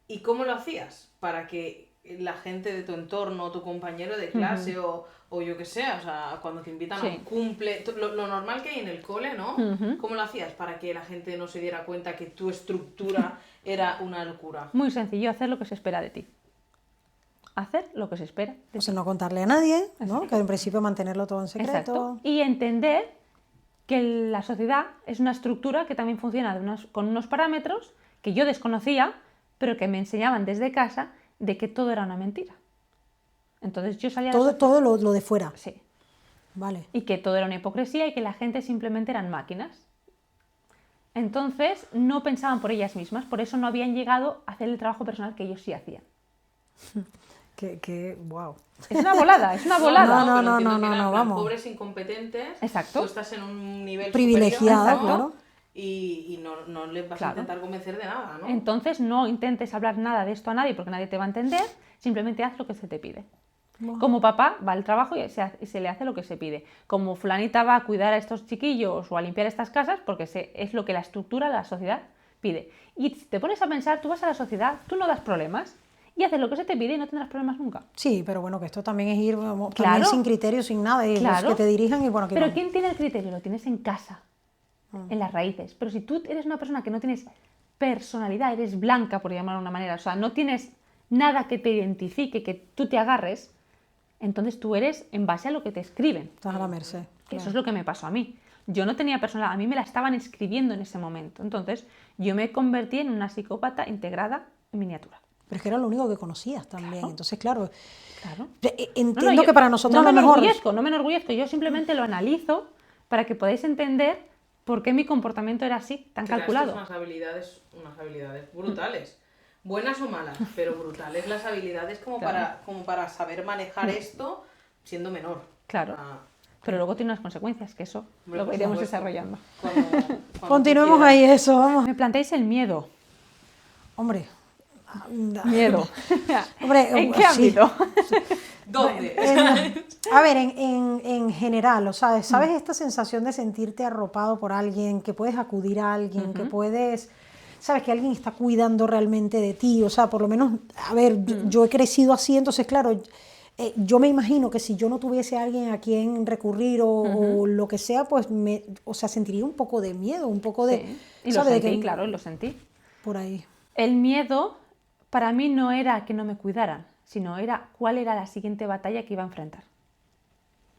¿Y cómo lo hacías para que la gente de tu entorno, tu compañero de clase o yo que sé, o sea, cuando te invitan a un cumple, lo normal que hay en el cole, ¿no? ¿Cómo lo hacías para que la gente no se diera cuenta que tu estructura era una locura? Muy sencillo, hacer lo que se espera de ti. Hacer lo que se espera de ti. O sea, no contarle a nadie, ¿no? Que en principio mantenerlo todo en secreto. Exacto. Y entender que la sociedad es una estructura que también funciona con unos parámetros que yo desconocía, pero que me enseñaban desde casa de que todo era una mentira. Entonces yo salía Todo lo de fuera. Sí. Vale. Y que todo era una hipocresía y que la gente simplemente eran máquinas. Entonces no pensaban por ellas mismas, por eso no habían llegado a hacer el trabajo personal que ellos sí hacían. Wow. Es una volada, es una volada. No, pero entiendo que eran, no, en plan, vamos. pobres incompetentes. Exacto. Tú estás en un nivel Privilegiada, superior, ¿no? claro. Y no les vas a intentar convencer de nada, ¿no? Entonces no intentes hablar nada de esto a nadie porque nadie te va a entender, simplemente haz lo que se te pide. Wow. Como papá va al trabajo y se le hace lo que se pide. Como fulanita va a cuidar a estos chiquillos o a limpiar estas casas porque es lo que la estructura de la sociedad pide. Y si te pones a pensar, tú vas a la sociedad, tú no das problemas y haces lo que se te pide y no tendrás problemas nunca. Sí, pero bueno, que esto también es ir también Claro. sin criterio, sin nada, y Claro. los que te dirijan y bueno, aquí Pero vamos. ¿quién tiene el criterio? Lo tienes en casa, en las raíces. Pero si tú eres una persona que no tienes personalidad, eres blanca, por llamarlo de una manera, o sea, no tienes nada que te identifique, que tú te agarres, entonces tú eres en base a lo que te escriben. Estás a la merced. Eso es lo que me pasó a mí. Yo no tenía personalidad, a mí me la estaban escribiendo en ese momento. Entonces yo me convertí en una psicópata integrada en miniatura. Pero es que era lo único que conocías también. Claro. Entonces, claro, Claro. entiendo que para nosotros no lo me mejor... no me enorgullezco, yo simplemente lo analizo para que podáis entender por qué mi comportamiento era así, tan Creaste calculado. unas habilidades brutales. Buenas o malas, pero brutales las habilidades como para saber manejar esto siendo menor. Claro. Ah, Pero luego tiene unas consecuencias, que eso hombre, lo por iremos supuesto. desarrollando. cuando Continuemos tú ahí quieras. eso, vamos. Me planteáis el miedo. Hombre. Miedo. Hombre, ¿En qué sí. ámbito? ¿Dónde? A ver, en general, o sea, ¿sabes esta sensación de sentirte arropado por alguien, que puedes acudir a alguien, que puedes, sabes que alguien está cuidando realmente de ti? O sea, por lo menos, a ver, yo he crecido así, entonces, claro, yo me imagino que si yo no tuviese a alguien a quien recurrir o lo que sea, pues, o sea, sentiría un poco de miedo, un poco de... Sí. Y lo ¿sabes? De sentí, que- claro, lo sentí. Por ahí. El miedo para mí no era que no me cuidaran, sino era cuál era la siguiente batalla que iba a enfrentar.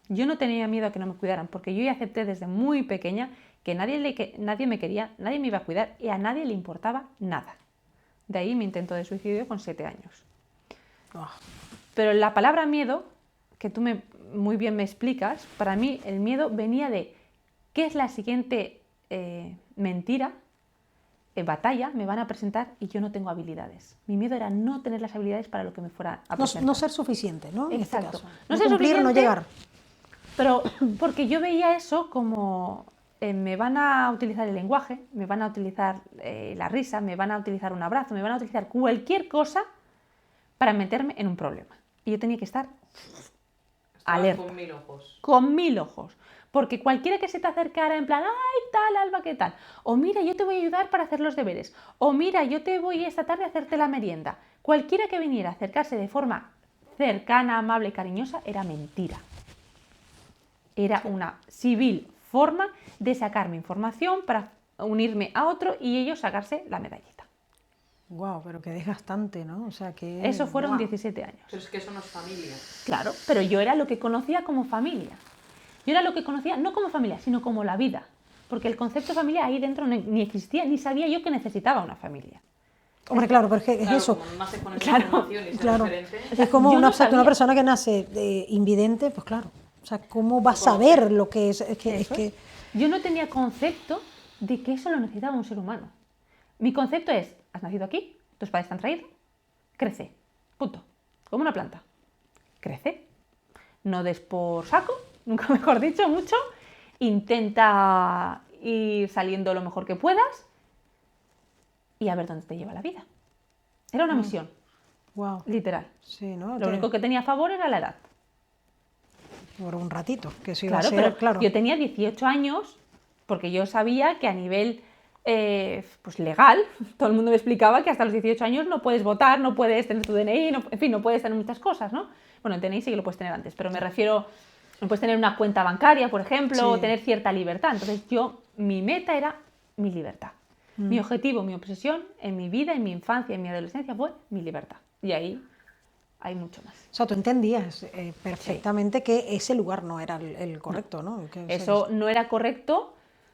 Yo no tenía miedo a que no me cuidaran, porque yo ya acepté desde muy pequeña que nadie me quería, nadie me iba a cuidar y a nadie le importaba nada. De ahí mi intento de suicidio con 7 años. Ah, Pero la palabra miedo, que tú muy bien me explicas, para mí el miedo venía de qué es la siguiente mentira, batalla, me van a presentar y yo no tengo habilidades. Mi miedo era no tener las habilidades para lo que me fuera a presentar. no ser suficiente, ¿no? En este Exacto. caso. No No ser cumplir, no suficiente, llegar. Pero porque yo veía eso como me van a utilizar el lenguaje, me van a utilizar la risa, me van a utilizar un abrazo, me van a utilizar cualquier cosa para meterme en un problema. Y yo tenía que estar alerta. Con 1000 ojos. Con 1000 ojos. Porque cualquiera que se te acercara en plan, ay, tal, Alba, ¿qué tal? O mira, yo te voy a ayudar para hacer los deberes. O mira, yo te voy esta tarde a hacerte la merienda. Cualquiera que viniera a acercarse de forma cercana, amable y cariñosa era mentira. Era una civil forma de sacarme información para unirme a otro y ellos sacarse la medallita. Wow, pero qué desgastante, ¿no? O sea, que... Eso fueron Guau. 17 años. Pero es que eso no es familia. Claro, pero yo era lo que conocía como familia. Yo era lo que conocía no como familia, sino como la vida. Porque el concepto de familia ahí dentro ni existía, ni sabía yo que necesitaba una familia. Hombre, claro, pero es que es Claro, eso. como no nace con esa Claro, información y ser Claro. diferente. Es como Yo no una sabía. persona que nace invidente, pues claro. O sea, ¿cómo va a saber lo que es? Es Eso que es. Yo no tenía concepto de que eso lo necesitaba un ser humano. Mi concepto es, has nacido aquí, tus padres te han traído, crece, punto. Como una planta. Crece. No des por saco, nunca mejor dicho, mucho. Intenta ir saliendo lo mejor que puedas y a ver dónde te lleva la vida. Era una misión, wow. literal. Sí, ¿no? Lo único que tenía a favor era la edad. Por un ratito, que eso iba Claro, a ser, pero claro. yo tenía 18 años porque yo sabía que a nivel pues legal, todo el mundo me explicaba que hasta los 18 años no puedes votar, no puedes tener tu DNI, en fin, no puedes tener muchas cosas, ¿no? Bueno, el DNI sí que lo puedes tener antes, pero me refiero, no puedes tener una cuenta bancaria, por ejemplo, Sí. o tener cierta libertad. Entonces mi meta era mi libertad. Mi objetivo, mi obsesión en mi vida, en mi infancia, en mi adolescencia fue mi libertad. Y ahí hay mucho más. O sea, tú entendías perfectamente que ese lugar no era el correcto, ¿no? Que, o sea, Eso no era correcto,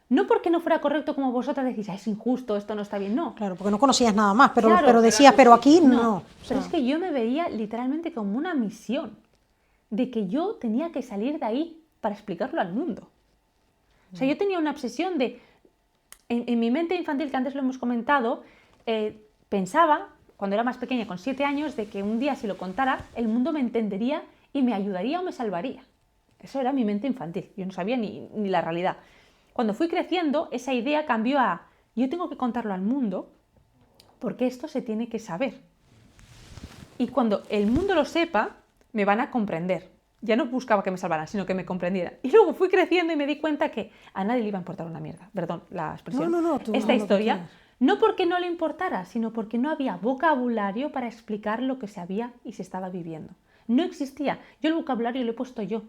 no porque no fuera correcto como vosotras decís, es injusto, esto no está bien, no. claro, porque no conocías nada más, pero, Claro, pero decías, pero aquí no. Pero es que yo me veía literalmente como una misión de que yo tenía que salir de ahí para explicarlo al mundo. O sea, yo tenía una obsesión de... En mi mente infantil, que antes lo hemos comentado, pensaba, cuando era más pequeña, con 7 años, de que un día si lo contara, el mundo me entendería y me ayudaría o me salvaría. Eso era mi mente infantil, yo no sabía ni la realidad. Cuando fui creciendo, esa idea cambió a, yo tengo que contarlo al mundo porque esto se tiene que saber. Y cuando el mundo lo sepa, me van a comprender. Ya no buscaba que me salvaran, sino que me comprendieran. Y luego fui creciendo y me di cuenta que a nadie le iba a importar una mierda. Perdón, la expresión. No, tú Esta haz lo que historia, quieras. no porque no le importara, sino porque no había vocabulario para explicar lo que se había y se estaba viviendo. No existía. Yo el vocabulario lo he puesto yo.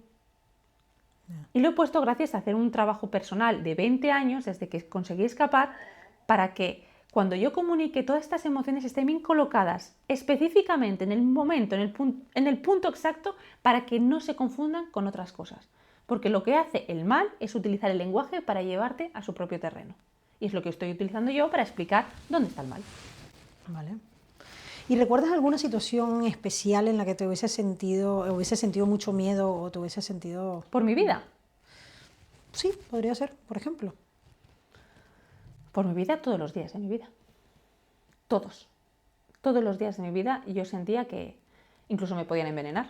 Y lo he puesto gracias a hacer un trabajo personal de 20 años, desde que conseguí escapar, para que cuando yo comunique todas estas emociones estén bien colocadas específicamente en el momento, en el punto exacto, para que no se confundan con otras cosas. Porque lo que hace el mal es utilizar el lenguaje para llevarte a su propio terreno. Y es lo que estoy utilizando yo para explicar dónde está el mal. Vale. ¿Y recuerdas alguna situación especial en la que te hubiese sentido mucho miedo o te hubiese sentido... Por mi vida. Sí, podría ser, por ejemplo. Por mi vida, todos los días de mi vida. Todos. Todos los días de mi vida yo sentía que incluso me podían envenenar.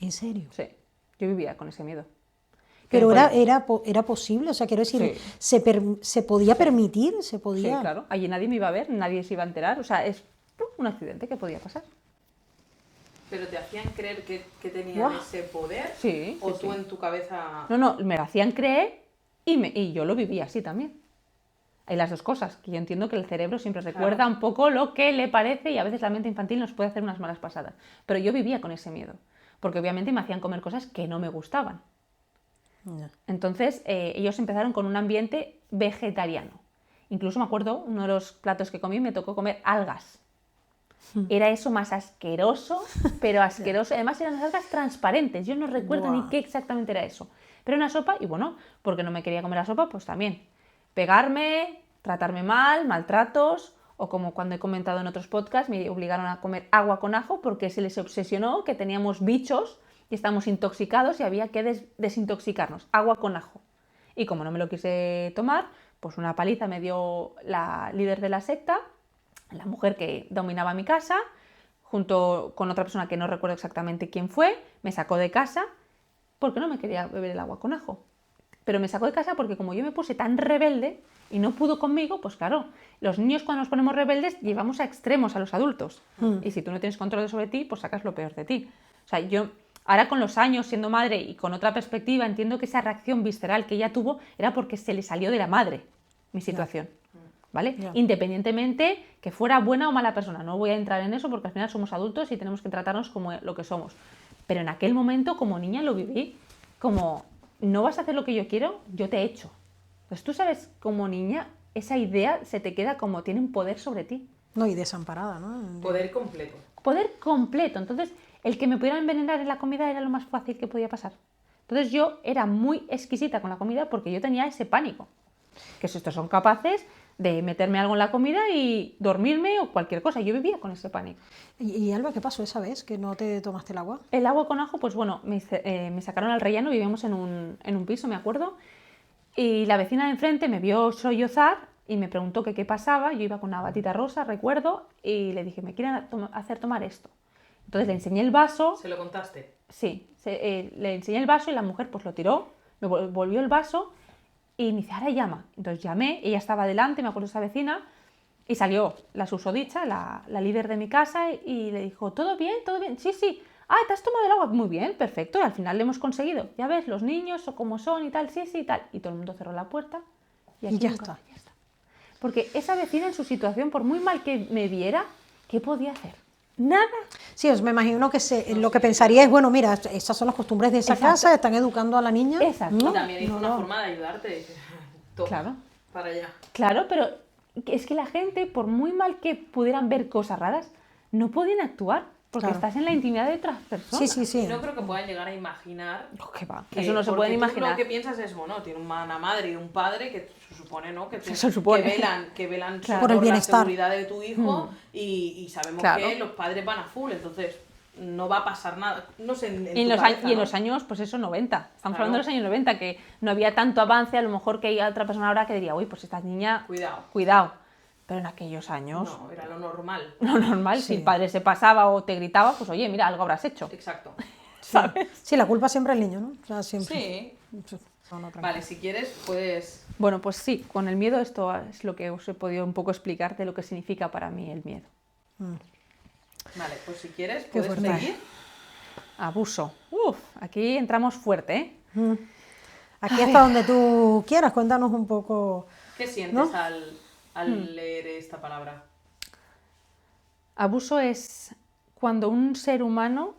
¿En serio? Sí, yo vivía con ese miedo. Pero Que me era posible, o sea, quiero decir, Sí. se podía permitir, se Sí, podía... claro. Allí nadie me iba a ver, nadie se iba a enterar. O sea, es un accidente que podía pasar. Pero te hacían creer que tenían Guau. ese poder. Sí, O sí, tú sí. en tu cabeza. No, me lo hacían creer y yo lo vivía así también. Hay las dos cosas, que yo entiendo que el cerebro siempre recuerda Claro. un poco lo que le parece y a veces la mente infantil nos puede hacer unas malas pasadas. Pero yo vivía con ese miedo, porque obviamente me hacían comer cosas que no me gustaban. No. Entonces ellos empezaron con un ambiente vegetariano. Incluso me acuerdo, uno de los platos que comí me tocó comer algas. Era eso más asqueroso, pero asqueroso. Además eran las algas transparentes. Yo no recuerdo Buah. ni qué exactamente era eso. Pero una sopa, y bueno, porque no me quería comer la sopa, pues también. Pegarme, tratarme mal, maltratos, o como cuando he comentado en otros podcasts, me obligaron a comer agua con ajo porque se les obsesionó que teníamos bichos y estábamos intoxicados y había que desintoxicarnos. Agua con ajo. Y como no me lo quise tomar, pues una paliza me dio la líder de la secta, la mujer que dominaba mi casa, junto con otra persona que no recuerdo exactamente quién fue, me sacó de casa porque no me quería beber el agua con ajo. Pero me sacó de casa porque como yo me puse tan rebelde y no pudo conmigo, pues claro, los niños cuando nos ponemos rebeldes llevamos a extremos a los adultos. Y si tú no tienes control sobre ti, pues sacas lo peor de ti. O sea, yo Ahora con los años, siendo madre y con otra perspectiva, entiendo que esa reacción visceral que ella tuvo era porque se le salió de la madre mi situación, ¿vale? Independientemente que fuera buena o mala persona. No voy a entrar en eso porque al final somos adultos y tenemos que tratarnos como lo que somos. Pero en aquel momento, como niña, lo viví como, no vas a hacer lo que yo quiero, yo te echo. Pues tú sabes, como niña, esa idea se te queda como tiene un poder sobre ti. No, y desamparada, ¿no? Poder completo. Poder completo. Entonces, el que me pudieran envenenar en la comida era lo más fácil que podía pasar. Entonces yo era muy exquisita con la comida porque yo tenía ese pánico. Que si estos son capaces de meterme algo en la comida y dormirme o cualquier cosa. Yo vivía con ese pánico. ¿Y Alba, qué pasó esa vez que no te tomaste el agua? El agua con ajo, pues bueno, me sacaron al rellano, vivíamos en un piso, me acuerdo, y la vecina de enfrente me vio sollozar y me preguntó que qué pasaba. Yo iba con una batita rosa, recuerdo, y le dije, me quieren hacer tomar esto. Entonces le enseñé el vaso. ¿Se lo contaste? Sí, le enseñé el vaso y la mujer pues lo tiró, me volvió el vaso y me dice, ahora llama. Entonces llamé, ella estaba delante, me acuerdo esa vecina, y salió la susodicha, la líder de mi casa, y le dijo, ¿todo bien? ¿Todo bien? Sí, sí. Ah, ¿te has tomado el agua? Muy bien, perfecto, y al final lo hemos conseguido. Ya ves, los niños o como son y tal, sí, sí, y tal. Y todo el mundo cerró la puerta Y ya está. Porque esa vecina en su situación, por muy mal que me viera, ¿qué podía hacer? Nada. Sí, me imagino que lo que pensaría es, bueno, mira, esas son las costumbres de esa Exacto. casa, están educando a la niña. Exacto. Y también hizo una forma de ayudarte. Toma, Claro. para allá. Claro, pero es que la gente, por muy mal que pudieran ver cosas raras, no podían actuar, porque Claro. estás en la intimidad de otras personas. Sí, sí, sí. No creo que puedan llegar a imaginar. Oh, ¿qué va? que- Eso no se porque pueden tú imaginar. Lo que piensas es, bueno, tiene una madre y un padre que se supone, ¿no? Se supone. Que velan Claro. Por el la bienestar. seguridad de tu hijo y sabemos Claro. que los padres van a full, entonces no va a pasar nada. No sé, en Y en, tu los, cabeza, y en ¿no? los años, pues eso, 90. Estamos Claro. hablando de los años 90, que no había tanto avance, a lo mejor que hay otra persona ahora que diría, uy, pues esta niña, cuidado. Pero en aquellos años, No, era lo normal. lo normal, Sí. si el padre se pasaba o te gritaba, pues oye, mira, algo habrás hecho. Exacto. ¿Sabes? Sí, la culpa siempre es el niño, ¿no? O sea, siempre. Sí. No, no, tranquilo. Vale, si quieres, puedes... Bueno, pues sí, con el miedo esto es lo que os he podido un poco explicar de lo que significa para mí el miedo. Vale, pues si quieres, Qué puedes fuerte. seguir. Abuso. Uf, aquí entramos fuerte, ¿eh? Aquí hasta donde tú quieras, cuéntanos un poco. ¿Qué sientes ¿No? al leer esta palabra? Abuso es cuando un ser humano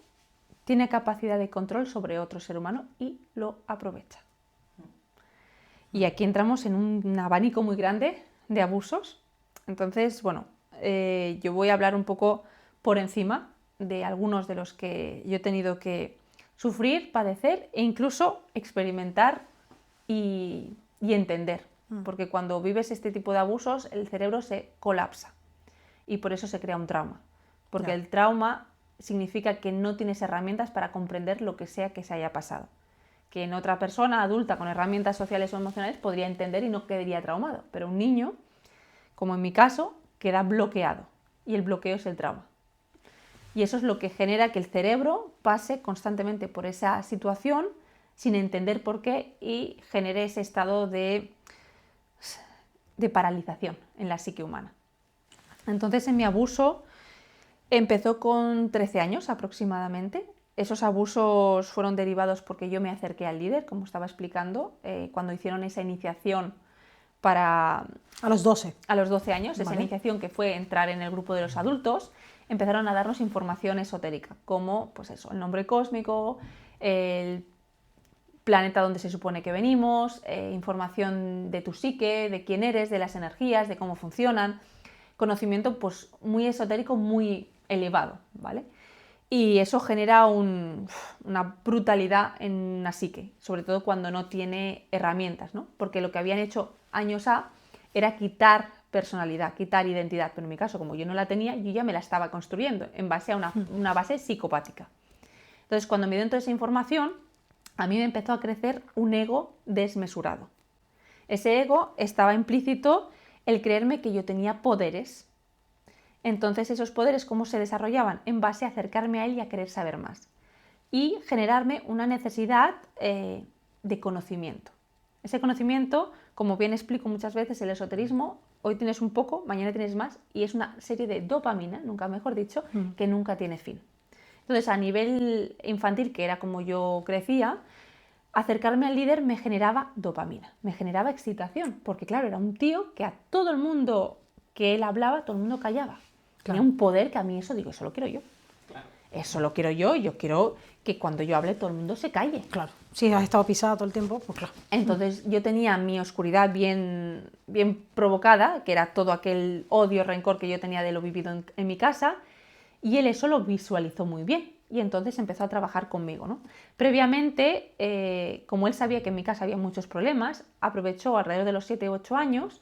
tiene capacidad de control sobre otro ser humano y lo aprovecha. Y aquí entramos en un abanico muy grande de abusos. Entonces, bueno, yo voy a hablar un poco por encima de algunos de los que yo he tenido que sufrir, padecer e incluso experimentar y entender. Porque cuando vives este tipo de abusos, el cerebro se colapsa y por eso se crea un trauma. Porque Ya. el trauma significa que no tienes herramientas para comprender lo que sea que se haya pasado. Que en otra persona adulta con herramientas sociales o emocionales podría entender y no quedaría traumado. Pero un niño, como en mi caso, queda bloqueado. Y el bloqueo es el trauma. Y eso es lo que genera que el cerebro pase constantemente por esa situación sin entender por qué y genere ese estado de paralización en la psique humana. Entonces, en mi abuso empezó con 13 años aproximadamente. Esos abusos fueron derivados porque yo me acerqué al líder, como estaba explicando, cuando hicieron esa iniciación para... A los 12. A los 12 años, esa Vale. iniciación que fue entrar en el grupo de los adultos, empezaron a darnos información esotérica, como pues eso, el nombre cósmico, el planeta donde se supone que venimos, información de tu psique, de quién eres, de las energías, de cómo funcionan, conocimiento pues muy esotérico, muy elevado, ¿vale? Y eso genera una brutalidad en una psique, sobre todo cuando no tiene herramientas, ¿no? Porque lo que habían hecho años era quitar personalidad, quitar identidad, pero en mi caso, como yo no la tenía, yo ya me la estaba construyendo en base a una base psicopática. Entonces, cuando me dio toda esa información, a mí me empezó a crecer un ego desmesurado. Ese ego estaba implícito el creerme que yo tenía poderes. Entonces, esos poderes, ¿cómo se desarrollaban? En base a acercarme a él y a querer saber más. Y generarme una necesidad de conocimiento. Ese conocimiento, como bien explico muchas veces, el esoterismo, hoy tienes un poco, mañana tienes más, y es una serie de dopamina, nunca mejor dicho, que nunca tiene fin. Entonces, a nivel infantil, que era como yo crecía, acercarme al líder me generaba dopamina, me generaba excitación, porque claro, era un tío que a todo el mundo que él hablaba, todo el mundo callaba. Tenía un poder que a mí eso, digo, eso lo quiero yo. Claro. Eso lo quiero yo, y yo quiero que cuando yo hable todo el mundo se calle. Claro. Si has estado pisada todo el tiempo, pues claro. Entonces yo tenía mi oscuridad bien provocada, que era todo aquel odio, rencor que yo tenía de lo vivido en mi casa, y él eso lo visualizó muy bien. Y entonces empezó a trabajar conmigo, ¿no? Previamente, como él sabía que en mi casa había muchos problemas, aprovechó alrededor de los 7 u 8 años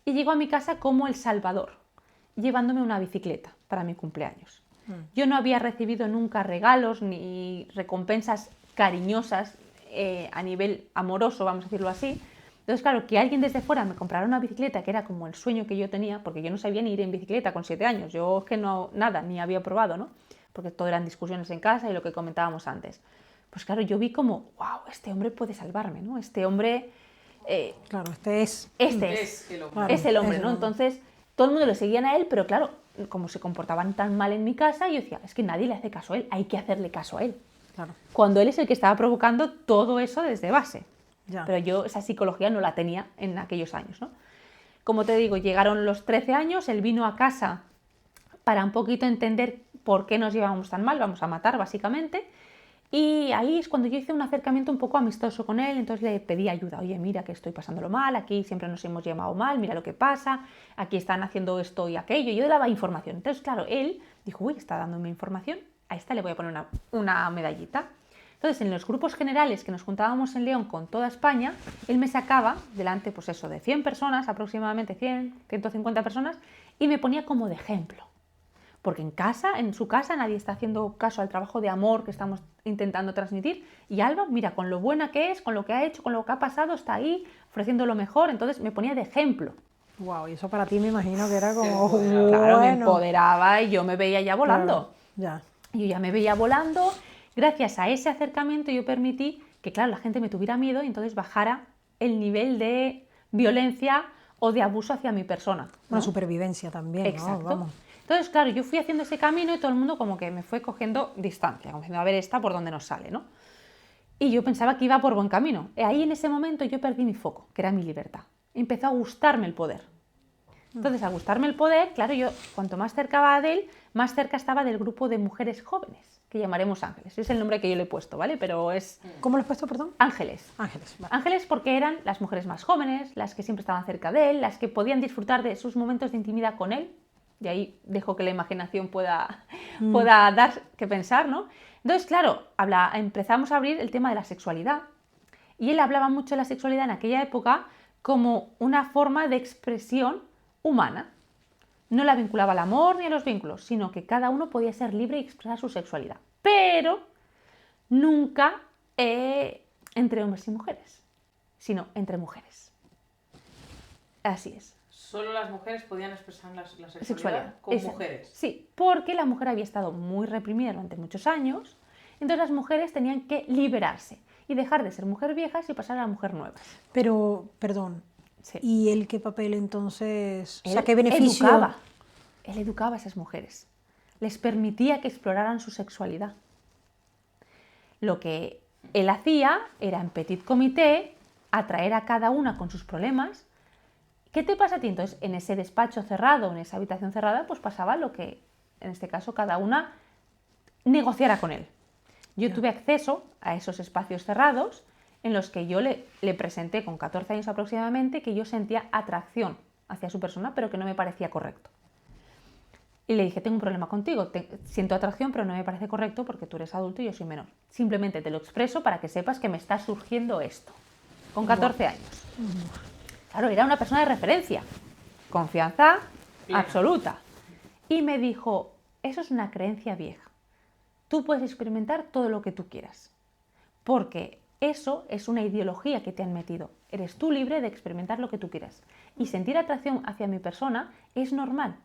y llegó a mi casa como el salvador, llevándome una bicicleta para mi cumpleaños. Yo no había recibido nunca regalos ni recompensas cariñosas a nivel amoroso, vamos a decirlo así. Entonces, claro, que alguien desde fuera me comprara una bicicleta, que era como el sueño que yo tenía, porque yo no sabía ni ir en bicicleta con 7 años, yo es que no, nada, ni había probado, ¿no? Porque todo eran discusiones en casa y lo que comentábamos antes. Pues claro, yo vi como, wow, este hombre puede salvarme, ¿no? Este hombre... claro, este es el hombre. Claro, es el hombre, es el ¿no? hombre. Entonces, todo el mundo le seguían a él, pero claro, como se comportaban tan mal en mi casa, yo decía, es que nadie le hace caso a él, hay que hacerle caso a él. Claro. Cuando él es el que estaba provocando todo eso desde base. Ya. Pero yo esa psicología no la tenía en aquellos años, ¿no? Como te digo, llegaron los 13 años, él vino a casa para un poquito entender por qué nos llevábamos tan mal, vamos a matar básicamente, y ahí es cuando yo hice un acercamiento un poco amistoso con él, entonces le pedí ayuda, oye, mira que estoy pasándolo mal, aquí siempre nos hemos llevado mal, mira lo que pasa, aquí están haciendo esto y aquello, y yo le daba información. Entonces, claro, él dijo, uy, está dándome información, a esta le voy a poner una medallita. Entonces, en los grupos generales que nos juntábamos en León con toda España, él me sacaba delante, pues eso, de 100 personas, aproximadamente 100, 150 personas, y me ponía como de ejemplo. Porque en su casa, nadie está haciendo caso al trabajo de amor que estamos intentando transmitir. Y Alba, mira, con lo buena que es, con lo que ha hecho, con lo que ha pasado, está ahí ofreciendo lo mejor. Entonces me ponía de ejemplo. Wow, y eso para ti me imagino que era como Claro, me bueno. empoderaba y yo me veía ya volando. Claro, ya. Yo ya me veía volando. Gracias a ese acercamiento yo permití que, claro, la gente me tuviera miedo y entonces bajara el nivel de violencia o de abuso hacia mi persona, ¿no? Una supervivencia también, Exacto. ¿no? Vamos. Entonces, claro, yo fui haciendo ese camino y todo el mundo como que me fue cogiendo distancia, como diciendo, a ver, esta por dónde nos sale, ¿no? Y yo pensaba que iba por buen camino. Y ahí en ese momento yo perdí mi foco, que era mi libertad. Empezó a gustarme el poder. Entonces, al gustarme el poder, claro, yo cuanto más cerca de él, más cerca estaba del grupo de mujeres jóvenes, que llamaremos ángeles. Es el nombre que yo le he puesto, ¿vale? Pero es ¿Cómo lo has puesto, perdón? ángeles. Ángeles. Vale. Ángeles porque eran las mujeres más jóvenes, las que siempre estaban cerca de él, las que podían disfrutar de sus momentos de intimidad con él. Y ahí dejo que la imaginación pueda dar que pensar, ¿no? Entonces, claro, empezamos a abrir el tema de la sexualidad. Y él hablaba mucho de la sexualidad en aquella época como una forma de expresión humana. No la vinculaba al amor ni a los vínculos, sino que cada uno podía ser libre y expresar su sexualidad. Pero nunca entre hombres y mujeres, sino entre mujeres. Así es. Solo las mujeres podían expresar la sexualidad, Sexualidad. con Esa. mujeres. Sí, porque la mujer había estado muy reprimida durante muchos años, entonces las mujeres tenían que liberarse y dejar de ser mujer viejas y pasar a la mujer nuevas. Pero, perdón, Sí. ¿y él qué papel entonces? O sea, Él ¿qué beneficio? Él educaba a esas mujeres, les permitía que exploraran su sexualidad. Lo que él hacía era en petit comité atraer a cada una con sus problemas. ¿Qué te pasa a ti? Entonces, en ese despacho cerrado, en esa habitación cerrada, pues pasaba lo que, en este caso, cada una negociara con él. Yo tuve acceso a esos espacios cerrados en los que yo le presenté con 14 años aproximadamente que yo sentía atracción hacia su persona, pero que no me parecía correcto. Y le dije, tengo un problema contigo, siento atracción, pero no me parece correcto porque tú eres adulto y yo soy menor. Simplemente te lo expreso para que sepas que me está surgiendo esto, con 14 años. Claro, era una persona de referencia, confianza absoluta. Y me dijo, eso es una creencia vieja. Tú puedes experimentar todo lo que tú quieras, porque eso es una ideología que te han metido. Eres tú libre de experimentar lo que tú quieras. Y sentir atracción hacia mi persona es normal.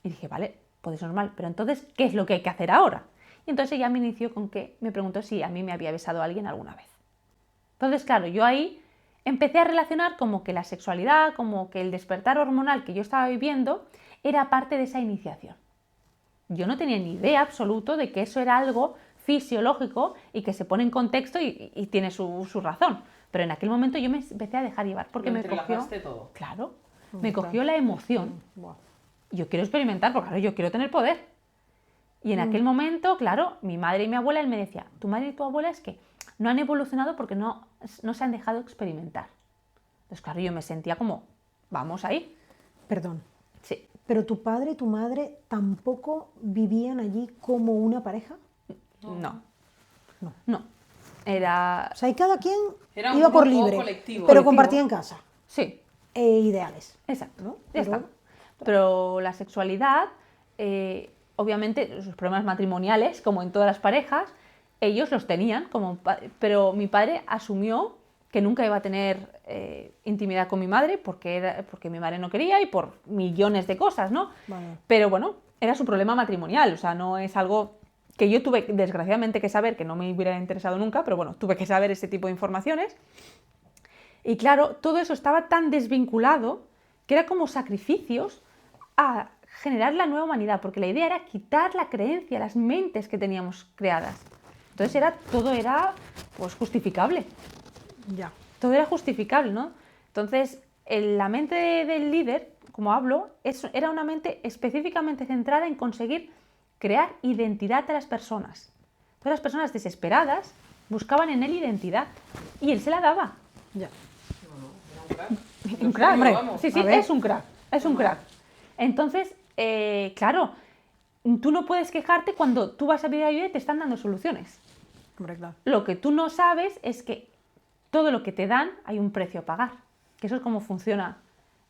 Y dije, vale, pues es normal, pero entonces, ¿qué es lo que hay que hacer ahora? Y entonces ella me inició con que me preguntó si a mí me había besado a alguien alguna vez. Entonces, claro, yo ahí empecé a relacionar como que la sexualidad, como que el despertar hormonal que yo estaba viviendo era parte de esa iniciación. Yo no tenía ni idea absoluto de que eso era algo fisiológico y que se pone en contexto y tiene su razón. Pero en aquel momento yo me empecé a dejar llevar porque Lo me cogió... entrelazaste todo. Claro, me cogió la emoción. Wow. Yo quiero experimentar, porque claro, yo quiero tener poder. Y en aquel momento, claro, mi madre y mi abuela, él me decía, tu madre y tu abuela es que no han evolucionado porque no se han dejado experimentar. Entonces, claro, yo me sentía como, vamos ahí. Perdón. Sí. ¿Pero tu padre y tu madre tampoco vivían allí como una pareja? No. No. No. Era... O sea, y cada quien Era un iba por grupo libre, colectivo. pero Colectivo. compartían casa. Sí, Ideales. exacto. ¿No? Ya está. Pero la sexualidad, obviamente, sus problemas matrimoniales, como en todas las parejas, ellos los tenían, pero mi padre asumió que nunca iba a tener intimidad con mi madre porque mi madre no quería y por millones de cosas, ¿no? Vale. Pero bueno, era su problema matrimonial, o sea, no es algo que yo tuve desgraciadamente que saber, que no me hubiera interesado nunca, pero bueno, tuve que saber ese tipo de informaciones. Y claro, todo eso estaba tan desvinculado que era como sacrificios a generar la nueva humanidad, porque la idea era quitar la creencia, las mentes que teníamos creadas. Entonces todo era pues justificable. Ya. Todo era justificable, ¿no? Entonces, la mente del líder, como hablo, era una mente específicamente centrada en conseguir crear identidad a las personas. Todas las personas desesperadas buscaban en él identidad y él se la daba. Ya. Un crack, hombre. Vamos. Sí, sí, A ver. es un crack, es un crack. Entonces, claro, tú no puedes quejarte cuando tú vas a pedir ayuda y te están dando soluciones. Hombre, claro. Lo que tú no sabes es que todo lo que te dan hay un precio a pagar. Que eso es como funciona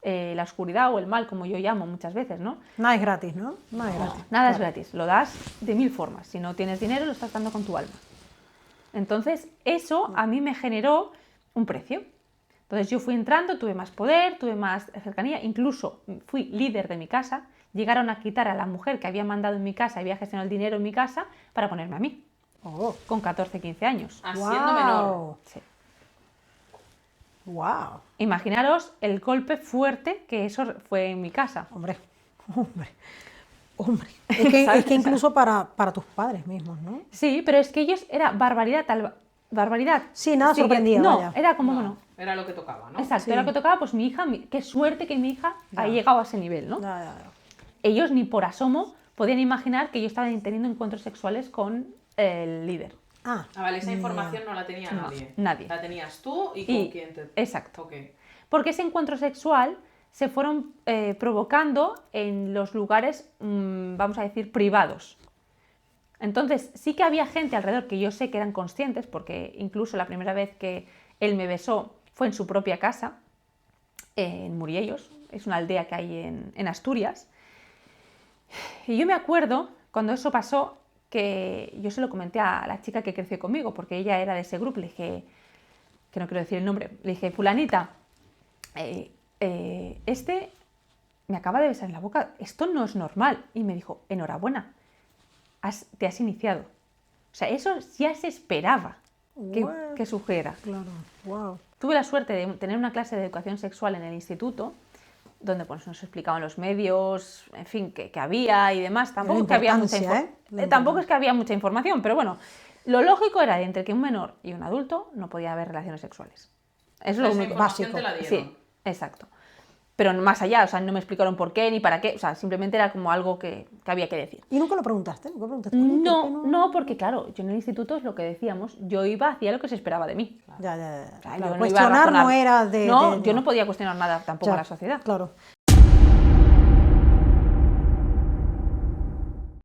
la oscuridad o el mal, como yo llamo muchas veces, ¿no? Nada es gratis, ¿no? Nada es gratis. Nada es gratis, lo das de 1000 formas. Si no tienes dinero, lo estás dando con tu alma. Entonces, eso a mí me generó un precio. Entonces, yo fui entrando, tuve más poder, tuve más cercanía, incluso fui líder de mi casa. Llegaron a quitar a la mujer que había mandado en mi casa y había gestionado el dinero en mi casa para ponerme a mí, Oh. con 14, 15 años. Siendo menor. Sí. Wow. Imaginaros el golpe fuerte que eso fue en mi casa. Hombre. Hombre. Hombre. Es que incluso para tus padres mismos, ¿no? Sí, pero es que ellos era barbaridad, barbaridad. Sí, nada sorprendía, No, vaya. era como, No, bueno, era lo que tocaba, ¿no? exacto, Sí. era lo que tocaba, pues mi hija, qué suerte que mi hija ha llegado a ese nivel, ¿no? Ya, ya, ya. Ellos ni por asomo podían imaginar que yo estaba teniendo encuentros sexuales con el líder. Ah, Vale, esa información no la tenía No, nadie. nadie. La tenías tú y con quién te... Exacto. Ok. Porque ese encuentro sexual se fueron provocando en los lugares, vamos a decir, privados. Entonces, sí que había gente alrededor que yo sé que eran conscientes, porque incluso la primera vez que él me besó fue en su propia casa, en Muriellos, es una aldea que hay en Asturias. Y yo me acuerdo, cuando eso pasó, que yo se lo comenté a la chica que creció conmigo, porque ella era de ese grupo, le dije, que no quiero decir el nombre, le dije, fulanita, este me acaba de besar en la boca, esto no es normal. Y me dijo, enhorabuena, te has iniciado. O sea, eso ya se esperaba Bueno. que sucediera. claro. Wow. Tuve la suerte de tener una clase de educación sexual en el instituto, donde pues, nos explicaban los medios, en fin, que había y demás. Tampoco, La es que había mucha importancia, La tampoco es que había mucha información, pero bueno, lo lógico era de entre que un menor y un adulto no podía haber relaciones sexuales. Eso es lo Esa único información básico. te la dieron. Sí, exacto. Pero más allá, o sea, no me explicaron por qué ni para qué, o sea, simplemente era como algo que había que decir. ¿Y nunca lo preguntaste? ¿Nunca preguntaste? Oye, ¿por qué No, porque claro, yo en el instituto es lo que decíamos, yo iba hacia lo que se esperaba de mí. Ya, ya, ya. O sea, Claro, yo no iba a cuestionar no razonar. era de... No, yo no podía cuestionar nada tampoco Ya, a la sociedad. Claro.